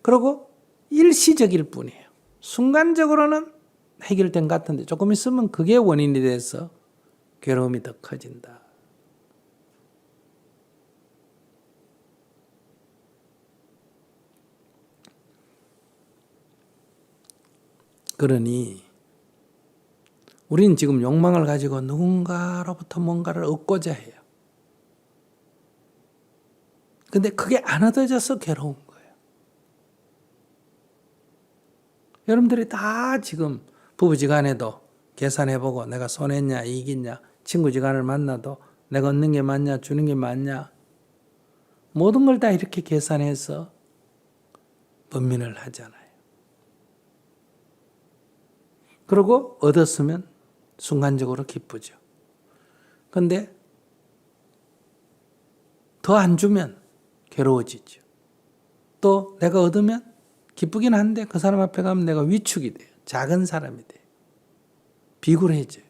그리고 일시적일 뿐이에요. 순간적으로는 해결된 것 같은데 조금 있으면 그게 원인이 돼서 괴로움이 더 커진다. 그러니 우린 지금 욕망을 가지고 누군가로부터 뭔가를 얻고자 해요. 근데 그게 안 얻어져서 괴로운 거예요. 여러분들이 다 지금 부부지간에도 계산해보고 내가 손했냐 이익이냐 친구지간을 만나도 내가 얻는 게 맞냐 주는 게 맞냐 모든 걸 다 이렇게 계산해서 범민을 하잖아요. 그리고 얻었으면 순간적으로 기쁘죠. 근데 더 안 주면 괴로워지죠. 또 내가 얻으면 기쁘긴 한데 그 사람 앞에 가면 내가 위축이 돼요. 작은 사람이 돼요. 비굴해져요.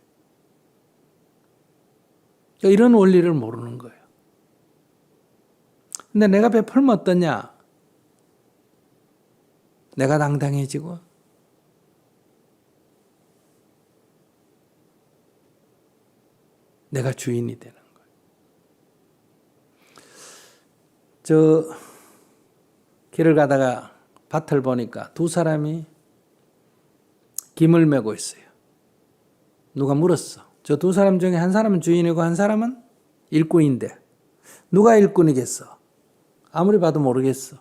이런 원리를 모르는 거예요. 근데 내가 베풀면 어떠냐? 내가 당당해지고 내가 주인이 되는 거예요. 저 길을 가다가 밭을 보니까 두 사람이 김을 메고 있어요. 누가 물었어. 저 두 사람 중에 한 사람은 주인이고 한 사람은 일꾼인데 누가 일꾼이겠어? 아무리 봐도 모르겠어.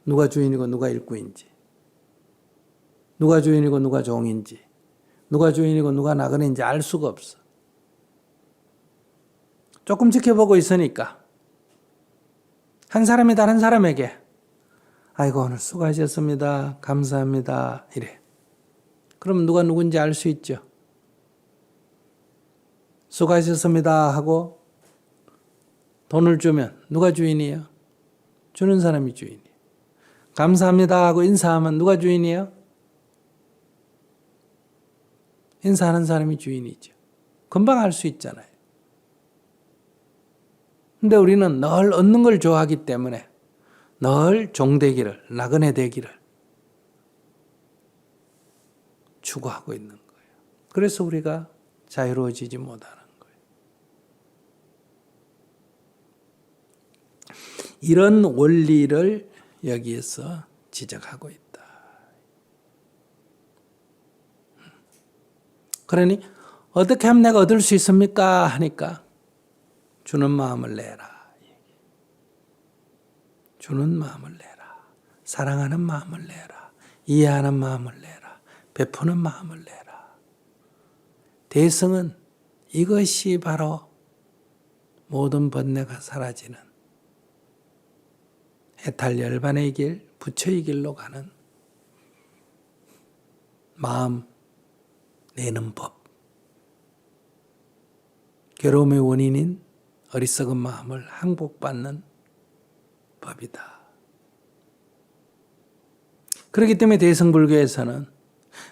누가 주인이고 누가 일꾼인지. 누가 주인이고 누가 종인지. 누가 주인이고 누가 나그네인지 알 수가 없어. 조금 지켜보고 있으니까 한 사람이 다른 사람에게 아이고 오늘 수고하셨습니다. 감사합니다. 이래. 그럼 누가 누군지 알 수 있죠. 수고하셨습니다 하고 돈을 주면 누가 주인이에요? 주는 사람이 주인이에요. 감사합니다 하고 인사하면 누가 주인이에요? 인사하는 사람이 주인이죠. 금방 알 수 있잖아요. 근데 우리는 늘 얻는 걸 좋아하기 때문에 늘 종되기를, 나그네 되기를 추구하고 있는 거예요. 그래서 우리가 자유로워지지 못하는 거예요. 이런 원리를 여기에서 지적하고 있다. 그러니 어떻게 하면 내가 얻을 수 있습니까? 하니까 주는 마음을 내라. 주는 마음을 내라. 사랑하는 마음을 내라. 이해하는 마음을 내라. 베푸는 마음을 내라. 대성은 이것이 바로 모든 번뇌가 사라지는 해탈 열반의 길, 부처의 길로 가는 마음 내는 법. 괴로움의 원인인 어리석은 마음을 항복받는 법이다. 그렇기 때문에 대승불교에서는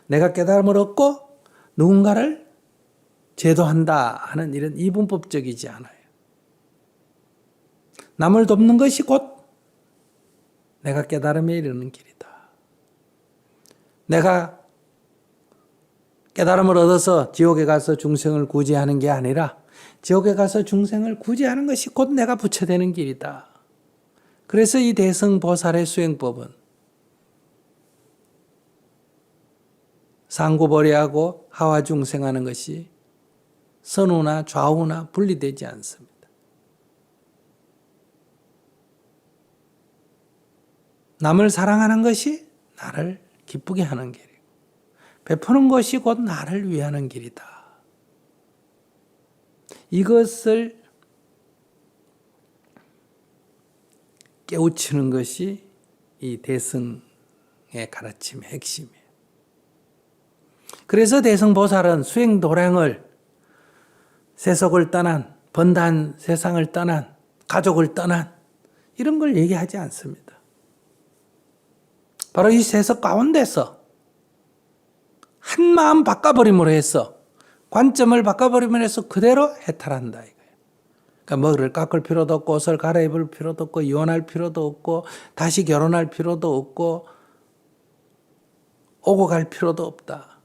내가 깨달음을 얻고 누군가를 제도한다 하는 이런 이분법적이지 않아요. 남을 돕는 것이 곧 내가 깨달음에 이르는 길이다. 내가 깨달음을 얻어서 지옥에 가서 중생을 구제하는 게 아니라 지옥에 가서 중생을 구제하는 것이 곧 내가 부처되는 길이다. 그래서 이 대승보살의 수행법은 상고벌이하고 하와중생하는 것이 선우나 좌우나 분리되지 않습니다. 남을 사랑하는 것이 나를 기쁘게 하는 길이고 베푸는 것이 곧 나를 위하는 길이다. 이것을 깨우치는 것이 이 대승의 가르침의 핵심이에요. 그래서 대승보살은 수행도량을 세속을 떠난, 번단 세상을 떠난, 가족을 떠난 이런 걸 얘기하지 않습니다. 바로 이 세속 가운데서 한 마음 바꿔버림으로 해서 관점을 바꿔버림으로 해서 그대로 해탈한다 이거예요. 그러니까 머리를 깎을 필요도 없고 옷을 갈아입을 필요도 없고 이혼할 필요도 없고 다시 결혼할 필요도 없고 오고 갈 필요도 없다.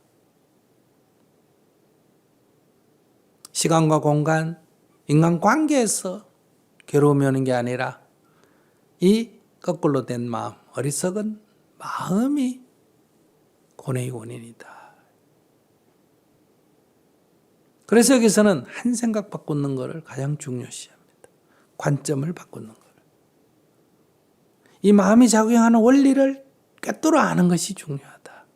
시간과 공간, 인간관계에서 괴로움이 오는 게 아니라 이 거꾸로 된 마음, 어리석은 마음이 고뇌의 원인이다. 그래서 여기서는 한 생각 바꾸는 것을 가장 중요시합니다. 관점을 바꾸는 것. 이 마음이 작용하는 원리를 꿰뚫어 아는 것이 중요하다.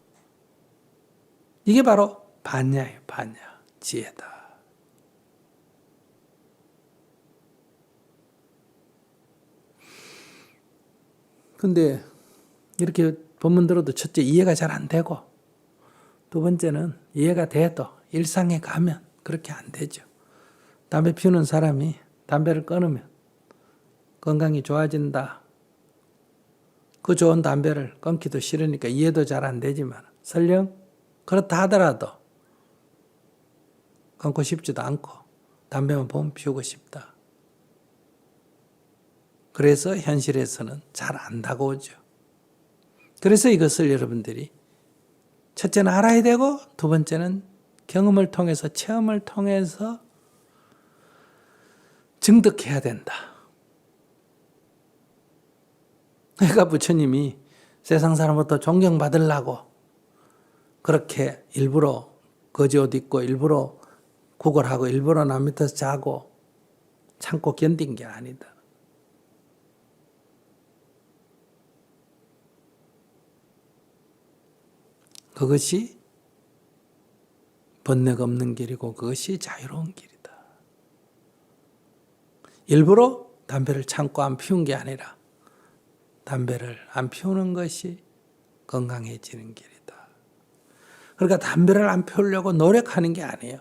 이게 바로 반야예요. 반야. 지혜다. 근데 이렇게 본문 들어도 첫째 이해가 잘 안 되고 두 번째는 이해가 돼도 일상에 가면 그렇게 안 되죠. 담배 피우는 사람이 담배를 끊으면 건강이 좋아진다. 그 좋은 담배를 끊기도 싫으니까 이해도 잘 안 되지만 설령 그렇다 하더라도 끊고 싶지도 않고 담배만 보면 피우고 싶다. 그래서 현실에서는 잘 안 다가오죠. 그래서 이것을 여러분들이 첫째는 알아야 되고 두 번째는 경험을 통해서 체험을 통해서 증득해야 된다. 그러니까 부처님이 세상 사람부터 존경받으려고 그렇게 일부러 거지 옷 입고 일부러 구걸하고 일부러 남 밑에서 자고 참고 견딘 게 아니다. 그것이 번뇌가 없는 길이고 그것이 자유로운 길이다. 일부러 담배를 참고 안 피운 게 아니라 담배를 안 피우는 것이 건강해지는 길이다. 그러니까 담배를 안 피우려고 노력하는 게 아니에요.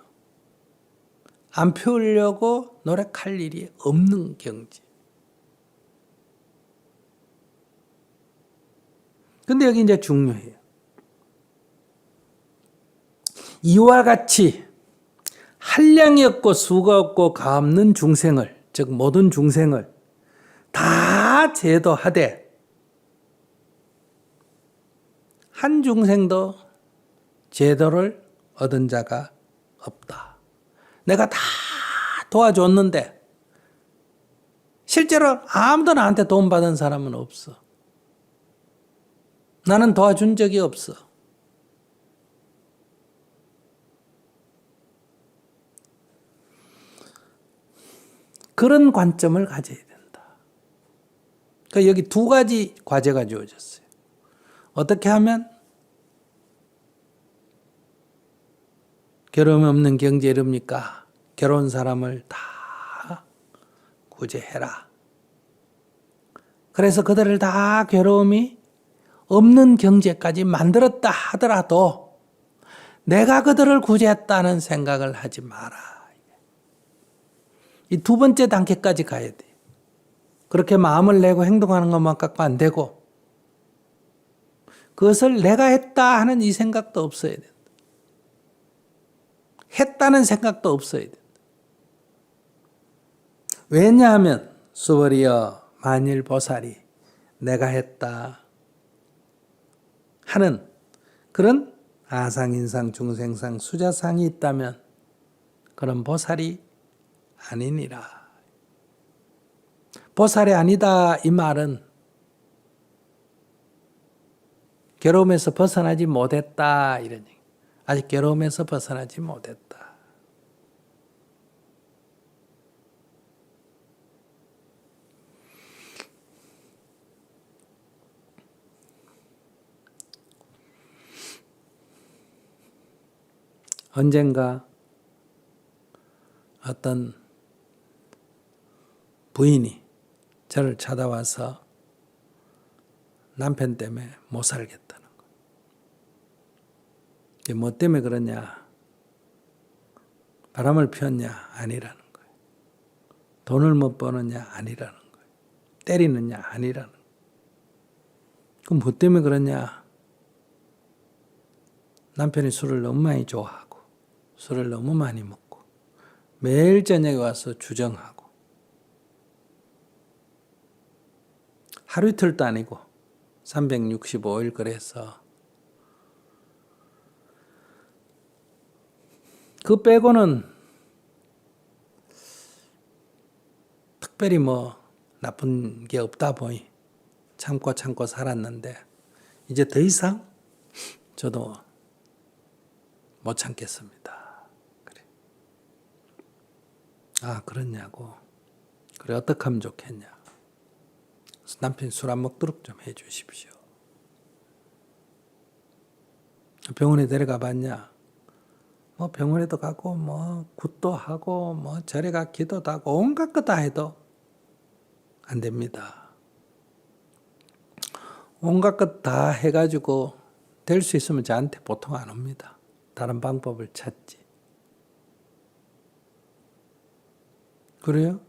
안 피우려고 노력할 일이 없는 경지. 근데 여기 이제 중요해요. 이와 같이 한량이 없고 수가 없고 가 없는 중생을, 즉 모든 중생을 다 제도하되 한 중생도 제도를 얻은 자가 없다. 내가 다 도와줬는데 실제로 아무도 나한테 도움 받은 사람은 없어. 나는 도와준 적이 없어. 그런 관점을 가져야 된다. 그러니까 여기 두 가지 과제가 주어졌어요. 어떻게 하면 괴로움 없는 경제에 이릅니까? 괴로운 사람을 다 구제해라. 그래서 그들을 다 괴로움이 없는 경제까지 만들었다 하더라도 내가 그들을 구제했다는 생각을 하지 마라. 이 두 번째 단계까지 가야 돼. 그렇게 마음을 내고 행동하는 것만 갖고 안 되고 그것을 내가 했다 하는 이 생각도 없어야 된다. 했다는 생각도 없어야 된다. 왜냐하면 수월이여 만일 보살이 내가 했다 하는 그런 아상인상 중생상 수자상이 있다면 그런 보살이 아니니라. 보살이 아니다 이 말은 괴로움에서 벗어나지 못했다 이런 얘기. 아직 괴로움에서 벗어나지 못했다. 언젠가 어떤 부인이 저를 찾아와서 남편 때문에 못 살겠다는 거예요. 뭐 때문에 그러냐? 바람을 피웠냐? 아니라는 거예요. 돈을 못 버느냐? 아니라는 거예요. 때리느냐? 아니라는 거예요. 그럼 뭐 때문에 그러냐? 남편이 술을 너무 많이 좋아하고 술을 너무 많이 먹고 매일 저녁에 와서 주정하고 하루 이틀도 아니고 365일 그래서 그 빼고는 특별히 뭐 나쁜 게 없다 보니 참고 살았는데 이제 더 이상 저도 못 참겠습니다. 그래. 아, 그렇냐고. 그래, 어떻게 하면 좋겠냐. 남편이 술 안 먹도록 좀 해 주십시오. 병원에 데려가 봤냐? 뭐 병원에도 가고 뭐 굿도 하고 뭐 절에 가 기도도 하고 온갖 거 다 해도 안 됩니다. 온갖 것 다 해가지고 될 수 있으면 저한테 보통 안 옵니다. 다른 방법을 찾지. 그래요?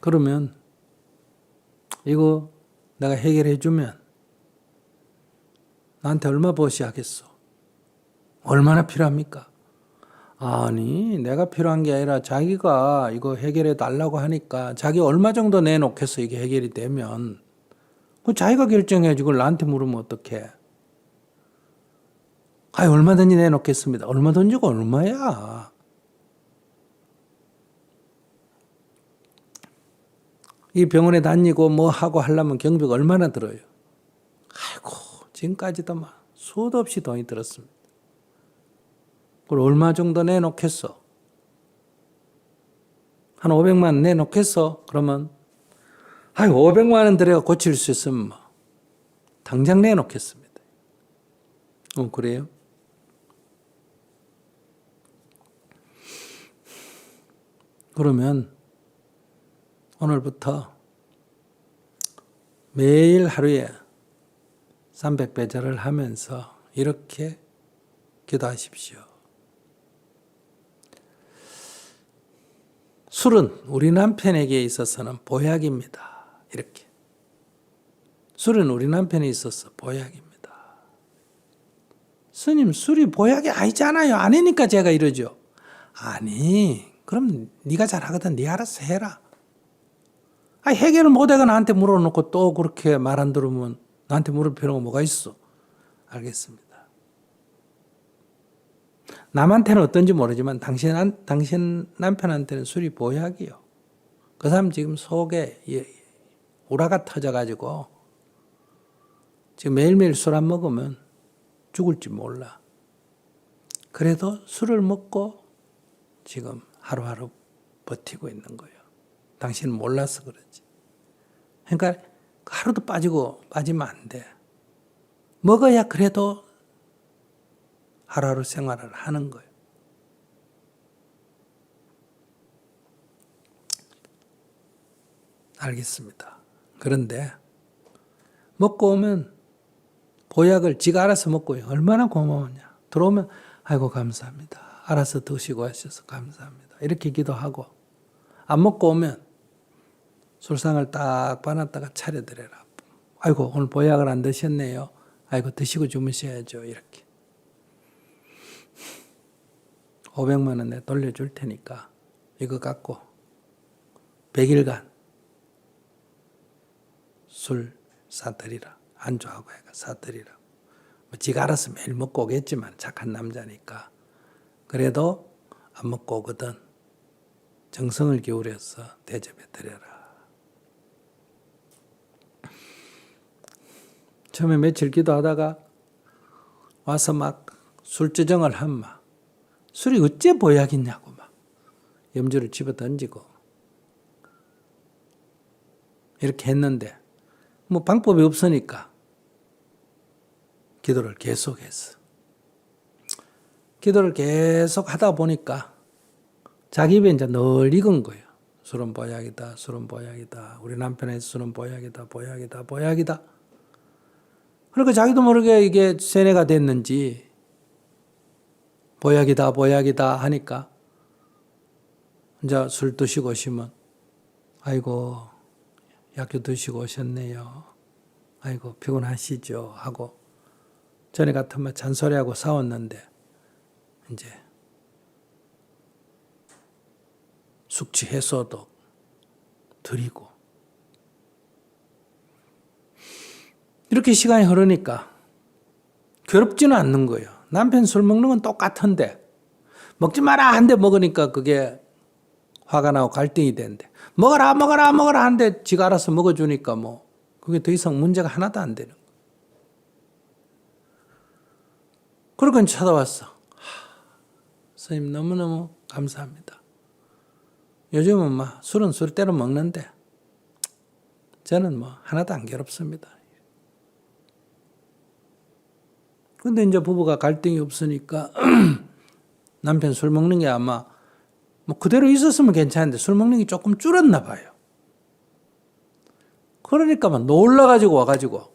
그러면 이거 내가 해결해 주면 나한테 얼마 버시하겠어? 얼마나 필요합니까? 아니, 내가 필요한 게 아니라 자기가 이거 해결해 달라고 하니까 자기 얼마 정도 내놓겠어, 이게 해결이 되면. 그 자기가 결정해야지 그걸 나한테 물으면 어떡해. 아니, 얼마든지 내놓겠습니다. 얼마든지가 얼마야. 이 병원에 다니고 뭐 하고 하려면 경비가 얼마나 들어요. 아이고, 지금까지도 막 수도 없이 돈이 들었습니다. 그걸 얼마 정도 내놓겠어? 한 500만 원 내놓겠어? 그러면 아이 500만 원 들여 고칠 수 있으면 뭐 당장 내놓겠습니다. 그래요? 그러면 오늘부터 매일 하루에 300배절을 하면서 이렇게 기도하십시오. 술은 우리 남편에게 있어서는 보약입니다. 이렇게. 술은 우리 남편에 있어서 보약입니다. 스님, 술이 보약이 아니잖아요. 아니니까 제가 이러죠. 아니, 그럼 네가 잘하거든. 네 알아서 해라. 해결을 못해가 나한테 물어놓고 또 그렇게 말 안 들으면 나한테 물을 필요가 뭐가 있어? 알겠습니다. 남한테는 어떤지 모르지만 당신 남편한테는 술이 보약이요. 그 사람 지금 속에 우라가 터져가지고 지금 매일매일 술 안 먹으면 죽을지 몰라. 그래도 술을 먹고 지금 하루하루 버티고 있는 거예요. 당신은 몰라서 그러지. 그러니까 하루도 빠지면 안 돼. 먹어야 그래도 하루하루 생활을 하는 거예요. 알겠습니다. 그런데 먹고 오면 보약을 지가 알아서 먹고요. 얼마나 고마우냐. 들어오면 아이고 감사합니다. 알아서 드시고 하셔서 감사합니다. 이렇게 기도하고 안 먹고 오면 술상을 딱 봐놨다가 차려드려라. 아이고 오늘 보약을 안 드셨네요. 아이고 드시고 주무셔야죠. 이렇게 500만 원 내 돌려줄 테니까 이거 갖고 100일간 술 사드리라. 안주하고 해가 사드리라. 뭐 지가 알아서 매일 먹고 오겠지만 착한 남자니까. 그래도 안 먹고 오거든 정성을 기울여서 대접해 드려라. 처음에 며칠 기도하다가 와서 막 술주정을 한마. 술이 어째 보약이냐고 막 염주를 집어 던지고 이렇게 했는데 뭐 방법이 없으니까 기도를 계속했어. 기도를 계속 하다 보니까 자기 입에 이제 늘 익은 거예요. 술은 보약이다, 술은 보약이다. 우리 남편의 술은 보약이다, 보약이다, 보약이다. 그러니까 자기도 모르게 이게 세뇌가 됐는지 보약이다, 보약이다 하니까 이제 술 드시고 오시면 아이고 약주 드시고 오셨네요. 아이고 피곤하시죠 하고 전에 같으면 잔소리하고 싸웠는데 이제 숙취 해소도 드리고 이렇게 시간이 흐르니까 괴롭지는 않는 거예요. 남편 술 먹는 건 똑같은데 먹지 마라 한데 먹으니까 그게 화가 나고 갈등이 되는데 먹어라 먹어라 먹어라 한데 지가 알아서 먹어주니까 뭐 그게 더 이상 문제가 하나도 안 되는 거예요. 그러니까 찾아왔어. 선생님 너무너무 감사합니다. 요즘은 막 술은 술대로 먹는데 저는 뭐 하나도 안 괴롭습니다. 근데 이제 부부가 갈등이 없으니까 남편 술 먹는 게 아마 뭐 그대로 있었으면 괜찮은데 술 먹는 게 조금 줄었나 봐요. 그러니까 막 놀라가지고 와가지고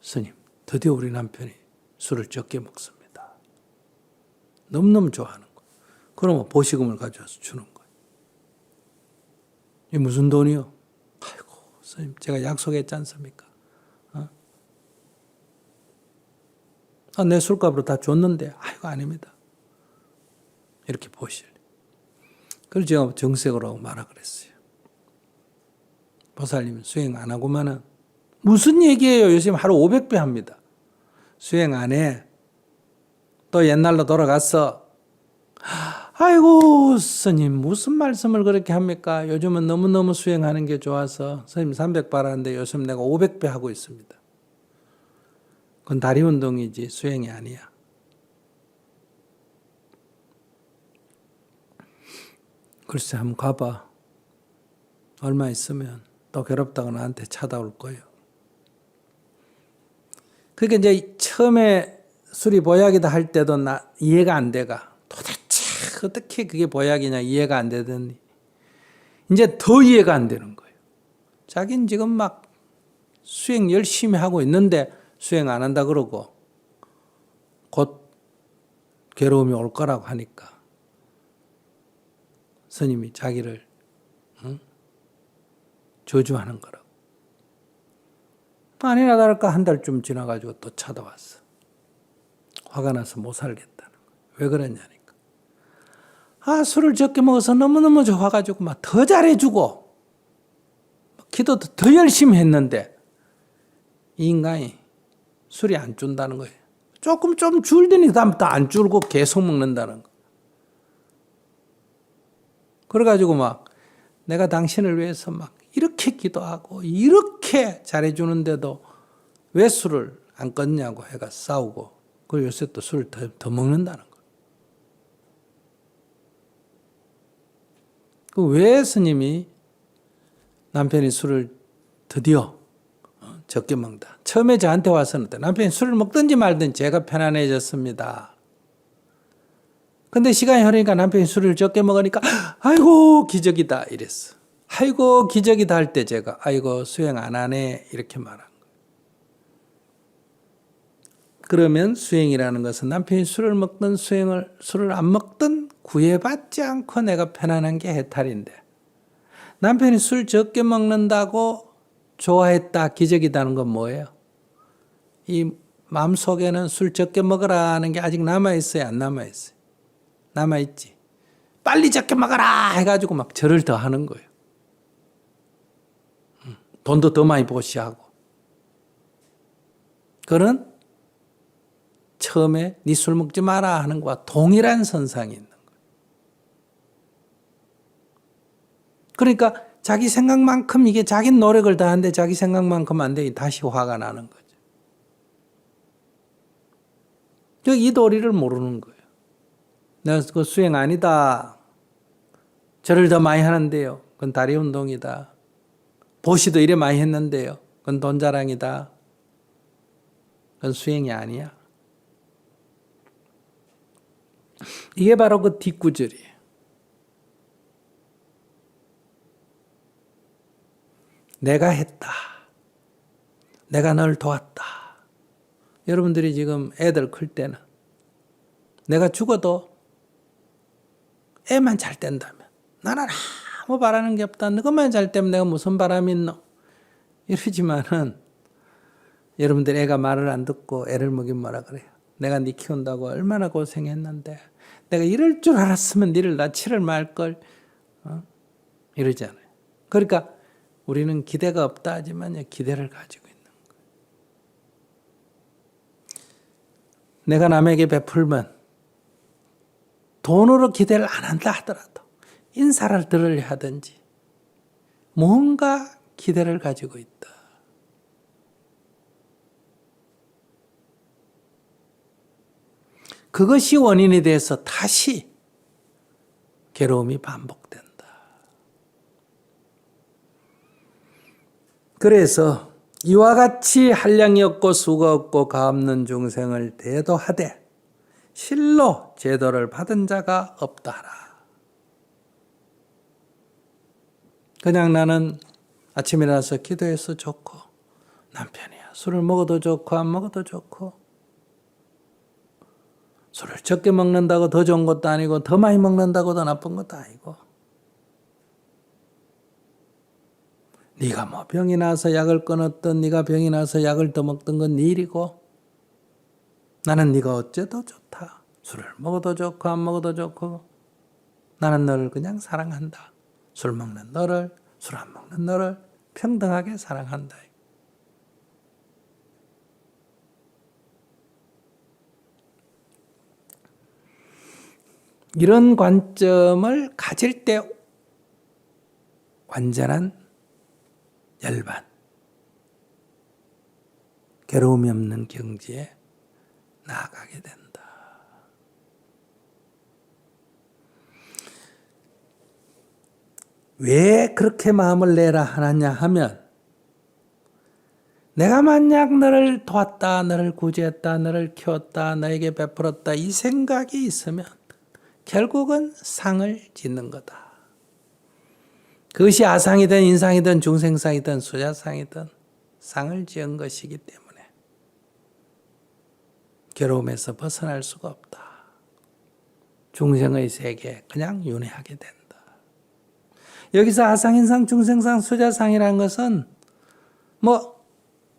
스님 드디어 우리 남편이 술을 적게 먹습니다. 너무너무 좋아하는 거예요. 그러면 보시금을 가져와서 주는 거예요. 이게 무슨 돈이요? 아이고 스님 제가 약속했지 않습니까? 내 술값으로 다 줬는데 아이고 아닙니다. 이렇게 보실. 그래서 제가 정색을 하고 말아 그랬어요. 보살님 수행 안 하고만은 무슨 얘기예요? 요즘 하루 500배 합니다. 수행 안 해. 또 옛날로 돌아갔어. 아이고 스님 무슨 말씀을 그렇게 합니까? 요즘은 너무너무 수행하는 게 좋아서 스님 300배 하는데 요즘 내가 500배 하고 있습니다. 그건 다리 운동이지 수행이 아니야. 글쎄 한번 가봐. 얼마 있으면 또 괴롭다고 나한테 찾아올 거예요. 그러니까 이제 처음에 술이 보약이다 할 때도 나 이해가 안 돼가. 도대체 어떻게 그게 보약이냐 이해가 안 되더니 이제 더 이해가 안 되는 거예요. 자기는 지금 막 수행 열심히 하고 있는데 수행 안 한다 그러고 곧 괴로움이 올 거라고 하니까 스님이 자기를 저주하는 거라고. 아니나 다를까 한 달쯤 지나가지고 또 찾아왔어. 화가 나서 못 살겠다는 거예요. 왜 그러냐니까. 술을 적게 먹어서 너무너무 좋아가지고 막 더 잘해주고 기도도 더 열심히 했는데 이 인간이 술이 안 준다는 거예요. 조금 좀 줄더니 다음부터 안 줄고 계속 먹는다는 거. 그래가지고 막 내가 당신을 위해서 막 이렇게 기도하고 이렇게 잘해주는데도 왜 술을 안 끊냐고 해가 싸우고 그리고 요새 또 술을 더 먹는다는 거예요. 그 왜 스님이 남편이 술을 드디어 적게 먹다. 처음에 저한테 와서는 남편이 술을 먹든지 말든지 제가 편안해졌습니다. 근데 시간이 흐르니까 남편이 술을 적게 먹으니까 아이고 기적이다 이랬어. 아이고 기적이다 할 때 제가 아이고 수행 안 하네 이렇게 말한 거예요. 그러면 수행이라는 것은 남편이 술을 먹든 술을 안 먹든 구애받지 않고 내가 편안한 게 해탈인데, 남편이 술 적게 먹는다고 좋아했다 기적이다는 건 뭐예요? 이 마음속에는 술 적게 먹으라는 게 아직 남아있어요, 안 남아있어요? 남아있지. 빨리 적게 먹어라 해가지고 막 절을 더 하는 거예요. 돈도 더 많이 보시하고. 그런 처음에 네 술 먹지 마라 하는 것과 동일한 선상이 있는 거예요. 그러니까 자기 생각만큼 이게 자기 노력을 다하는데 자기 생각만큼 안 되니 다시 화가 나는 거죠. 이 도리를 모르는 거예요. 내가 그 수행 아니다. 절을 더 많이 하는데요. 그건 다리 운동이다. 보시도 이래 많이 했는데요. 그건 돈 자랑이다. 그건 수행이 아니야. 이게 바로 그 뒷구절이에요. 내가 했다. 내가 널 도왔다. 여러분들이 지금 애들 클 때는 내가 죽어도 애만 잘 뗀다면 나는 아무 바라는 게 없다. 너것만 잘 떼면 내가 무슨 바람이 있노? 이러지만은 여러분들 애가 말을 안 듣고 애를 먹이면 뭐라 그래요? 내가 네 키운다고 얼마나 고생했는데 내가 이럴 줄 알았으면 니를 낳지를 말걸. 이러잖아요. 그러니까 우리는 기대가 없다 하지만 기대를 가지고 있는 거예요. 내가 남에게 베풀면 돈으로 기대를 안 한다 하더라도 인사를 들으려 하든지 뭔가 기대를 가지고 있다. 그것이 원인이 돼서 다시 괴로움이 반복된다. 그래서 이와 같이 한량이 없고 수가 없고 가없는 중생을 대도하되 실로 제도를 받은 자가 없다 하라. 그냥 나는 아침에 일어나서 기도해서 좋고 남편이야 술을 먹어도 좋고 안 먹어도 좋고 술을 적게 먹는다고 더 좋은 것도 아니고 더 많이 먹는다고 더 나쁜 것도 아니고 네가 뭐 병이 나서 약을 끊었든 네가 병이 나서 약을 더 먹던 건 네 일이고 나는 네가 어째도 좋다. 술을 먹어도 좋고 안 먹어도 좋고 나는 너를 그냥 사랑한다. 술 먹는 너를 술 안 먹는 너를 평등하게 사랑한다. 이런 관점을 가질 때 완전한 열반, 괴로움이 없는 경지에 나아가게 된다. 왜 그렇게 마음을 내라 하느냐 하면 내가 만약 너를 도왔다, 너를 구제했다, 너를 키웠다, 너에게 베풀었다 이 생각이 있으면 결국은 상을 짓는 거다. 그것이 아상이든 인상이든 중생상이든 수자상이든 상을 지은 것이기 때문에 괴로움에서 벗어날 수가 없다. 중생의 세계에 그냥 윤회하게 된다. 여기서 아상, 인상, 중생상, 수자상이라는 것은 뭐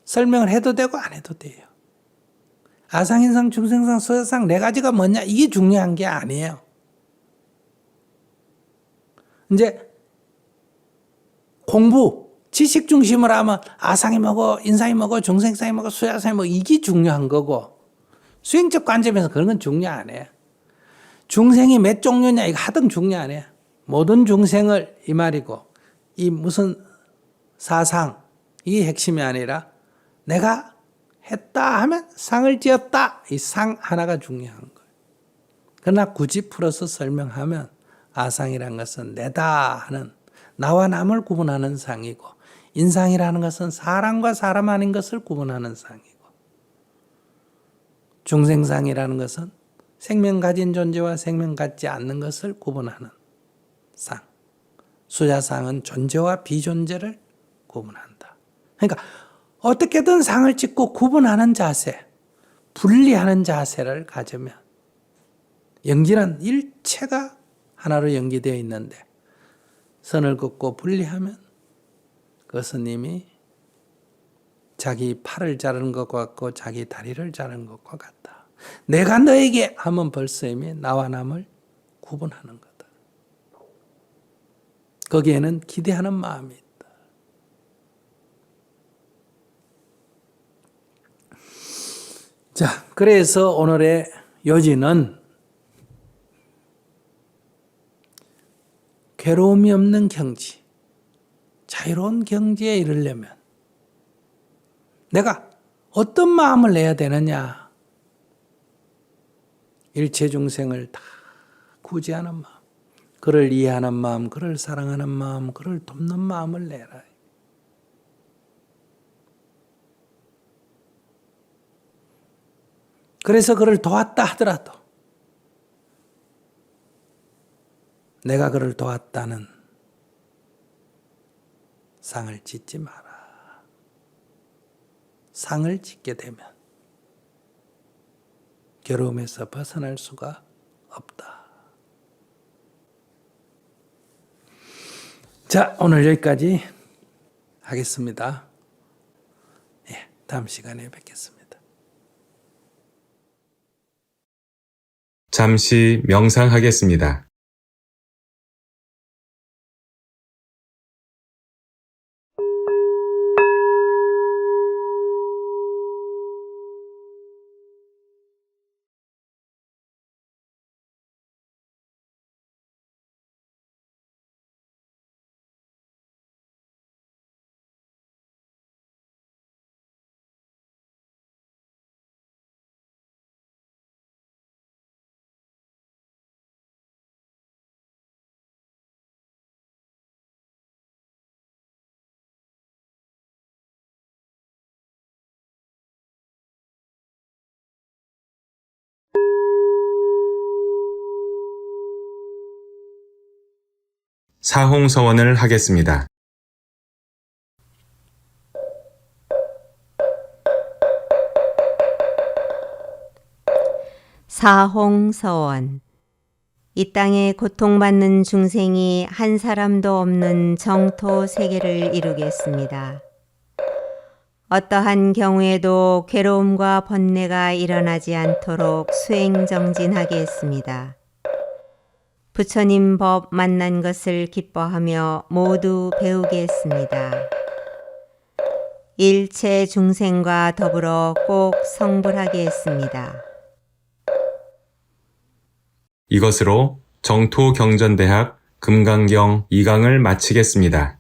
설명을 해도 되고 안 해도 돼요. 아상, 인상, 중생상, 수자상 네 가지가 뭐냐 이게 중요한 게 아니에요. 이제 공부, 지식 중심으로 하면 아상이 뭐고 인상이 뭐고 중생상이 뭐고 수자상이 뭐고 이게 중요한 거고 수행적 관점에서 그런 건 중요 안 해요. 중생이 몇 종류냐 이거 하등 중요 안 해요. 모든 중생을 이 말이고 이 무슨 사상 이게 핵심이 아니라 내가 했다 하면 상을 지었다 이 상 하나가 중요한 거예요. 그러나 굳이 풀어서 설명하면 아상이란 것은 내다 하는 나와 남을 구분하는 상이고, 인상이라는 것은 사람과 사람 아닌 것을 구분하는 상이고, 중생상이라는 것은 생명 가진 존재와 생명 갖지 않는 것을 구분하는 상, 수자상은 존재와 비존재를 구분한다. 그러니까 어떻게든 상을 짓고 구분하는 자세, 분리하는 자세를 가지면, 영지는 일체가 하나로 연기되어 있는데 선을 긋고 분리하면 그것은 이미 자기 팔을 자르는 것과 같고 자기 다리를 자르는 것과 같다. 내가 너에게 하면 벌써 이미 나와 남을 구분하는 거다. 거기에는 기대하는 마음이 있다. 자, 그래서 오늘의 요지는 괴로움이 없는 경지, 자유로운 경지에 이르려면 내가 어떤 마음을 내야 되느냐? 일체 중생을 다 구제하는 마음, 그를 이해하는 마음, 그를 사랑하는 마음, 그를 돕는 마음을 내라. 그래서 그를 도왔다 하더라도 내가 그를 도왔다는 상을 짓지 마라. 상을 짓게 되면 괴로움에서 벗어날 수가 없다. 자, 오늘 여기까지 하겠습니다. 예, 다음 시간에 뵙겠습니다. 잠시 명상하겠습니다. 사홍서원을 하겠습니다. 사홍서원. 이 땅에 고통받는 중생이 한 사람도 없는 정토 세계를 이루겠습니다. 어떠한 경우에도 괴로움과 번뇌가 일어나지 않도록 수행정진하겠습니다. 부처님 법 만난 것을 기뻐하며 모두 배우겠습니다. 일체 중생과 더불어 꼭 성불하겠습니다. 이것으로 정토경전대학 금강경 2강을 마치겠습니다.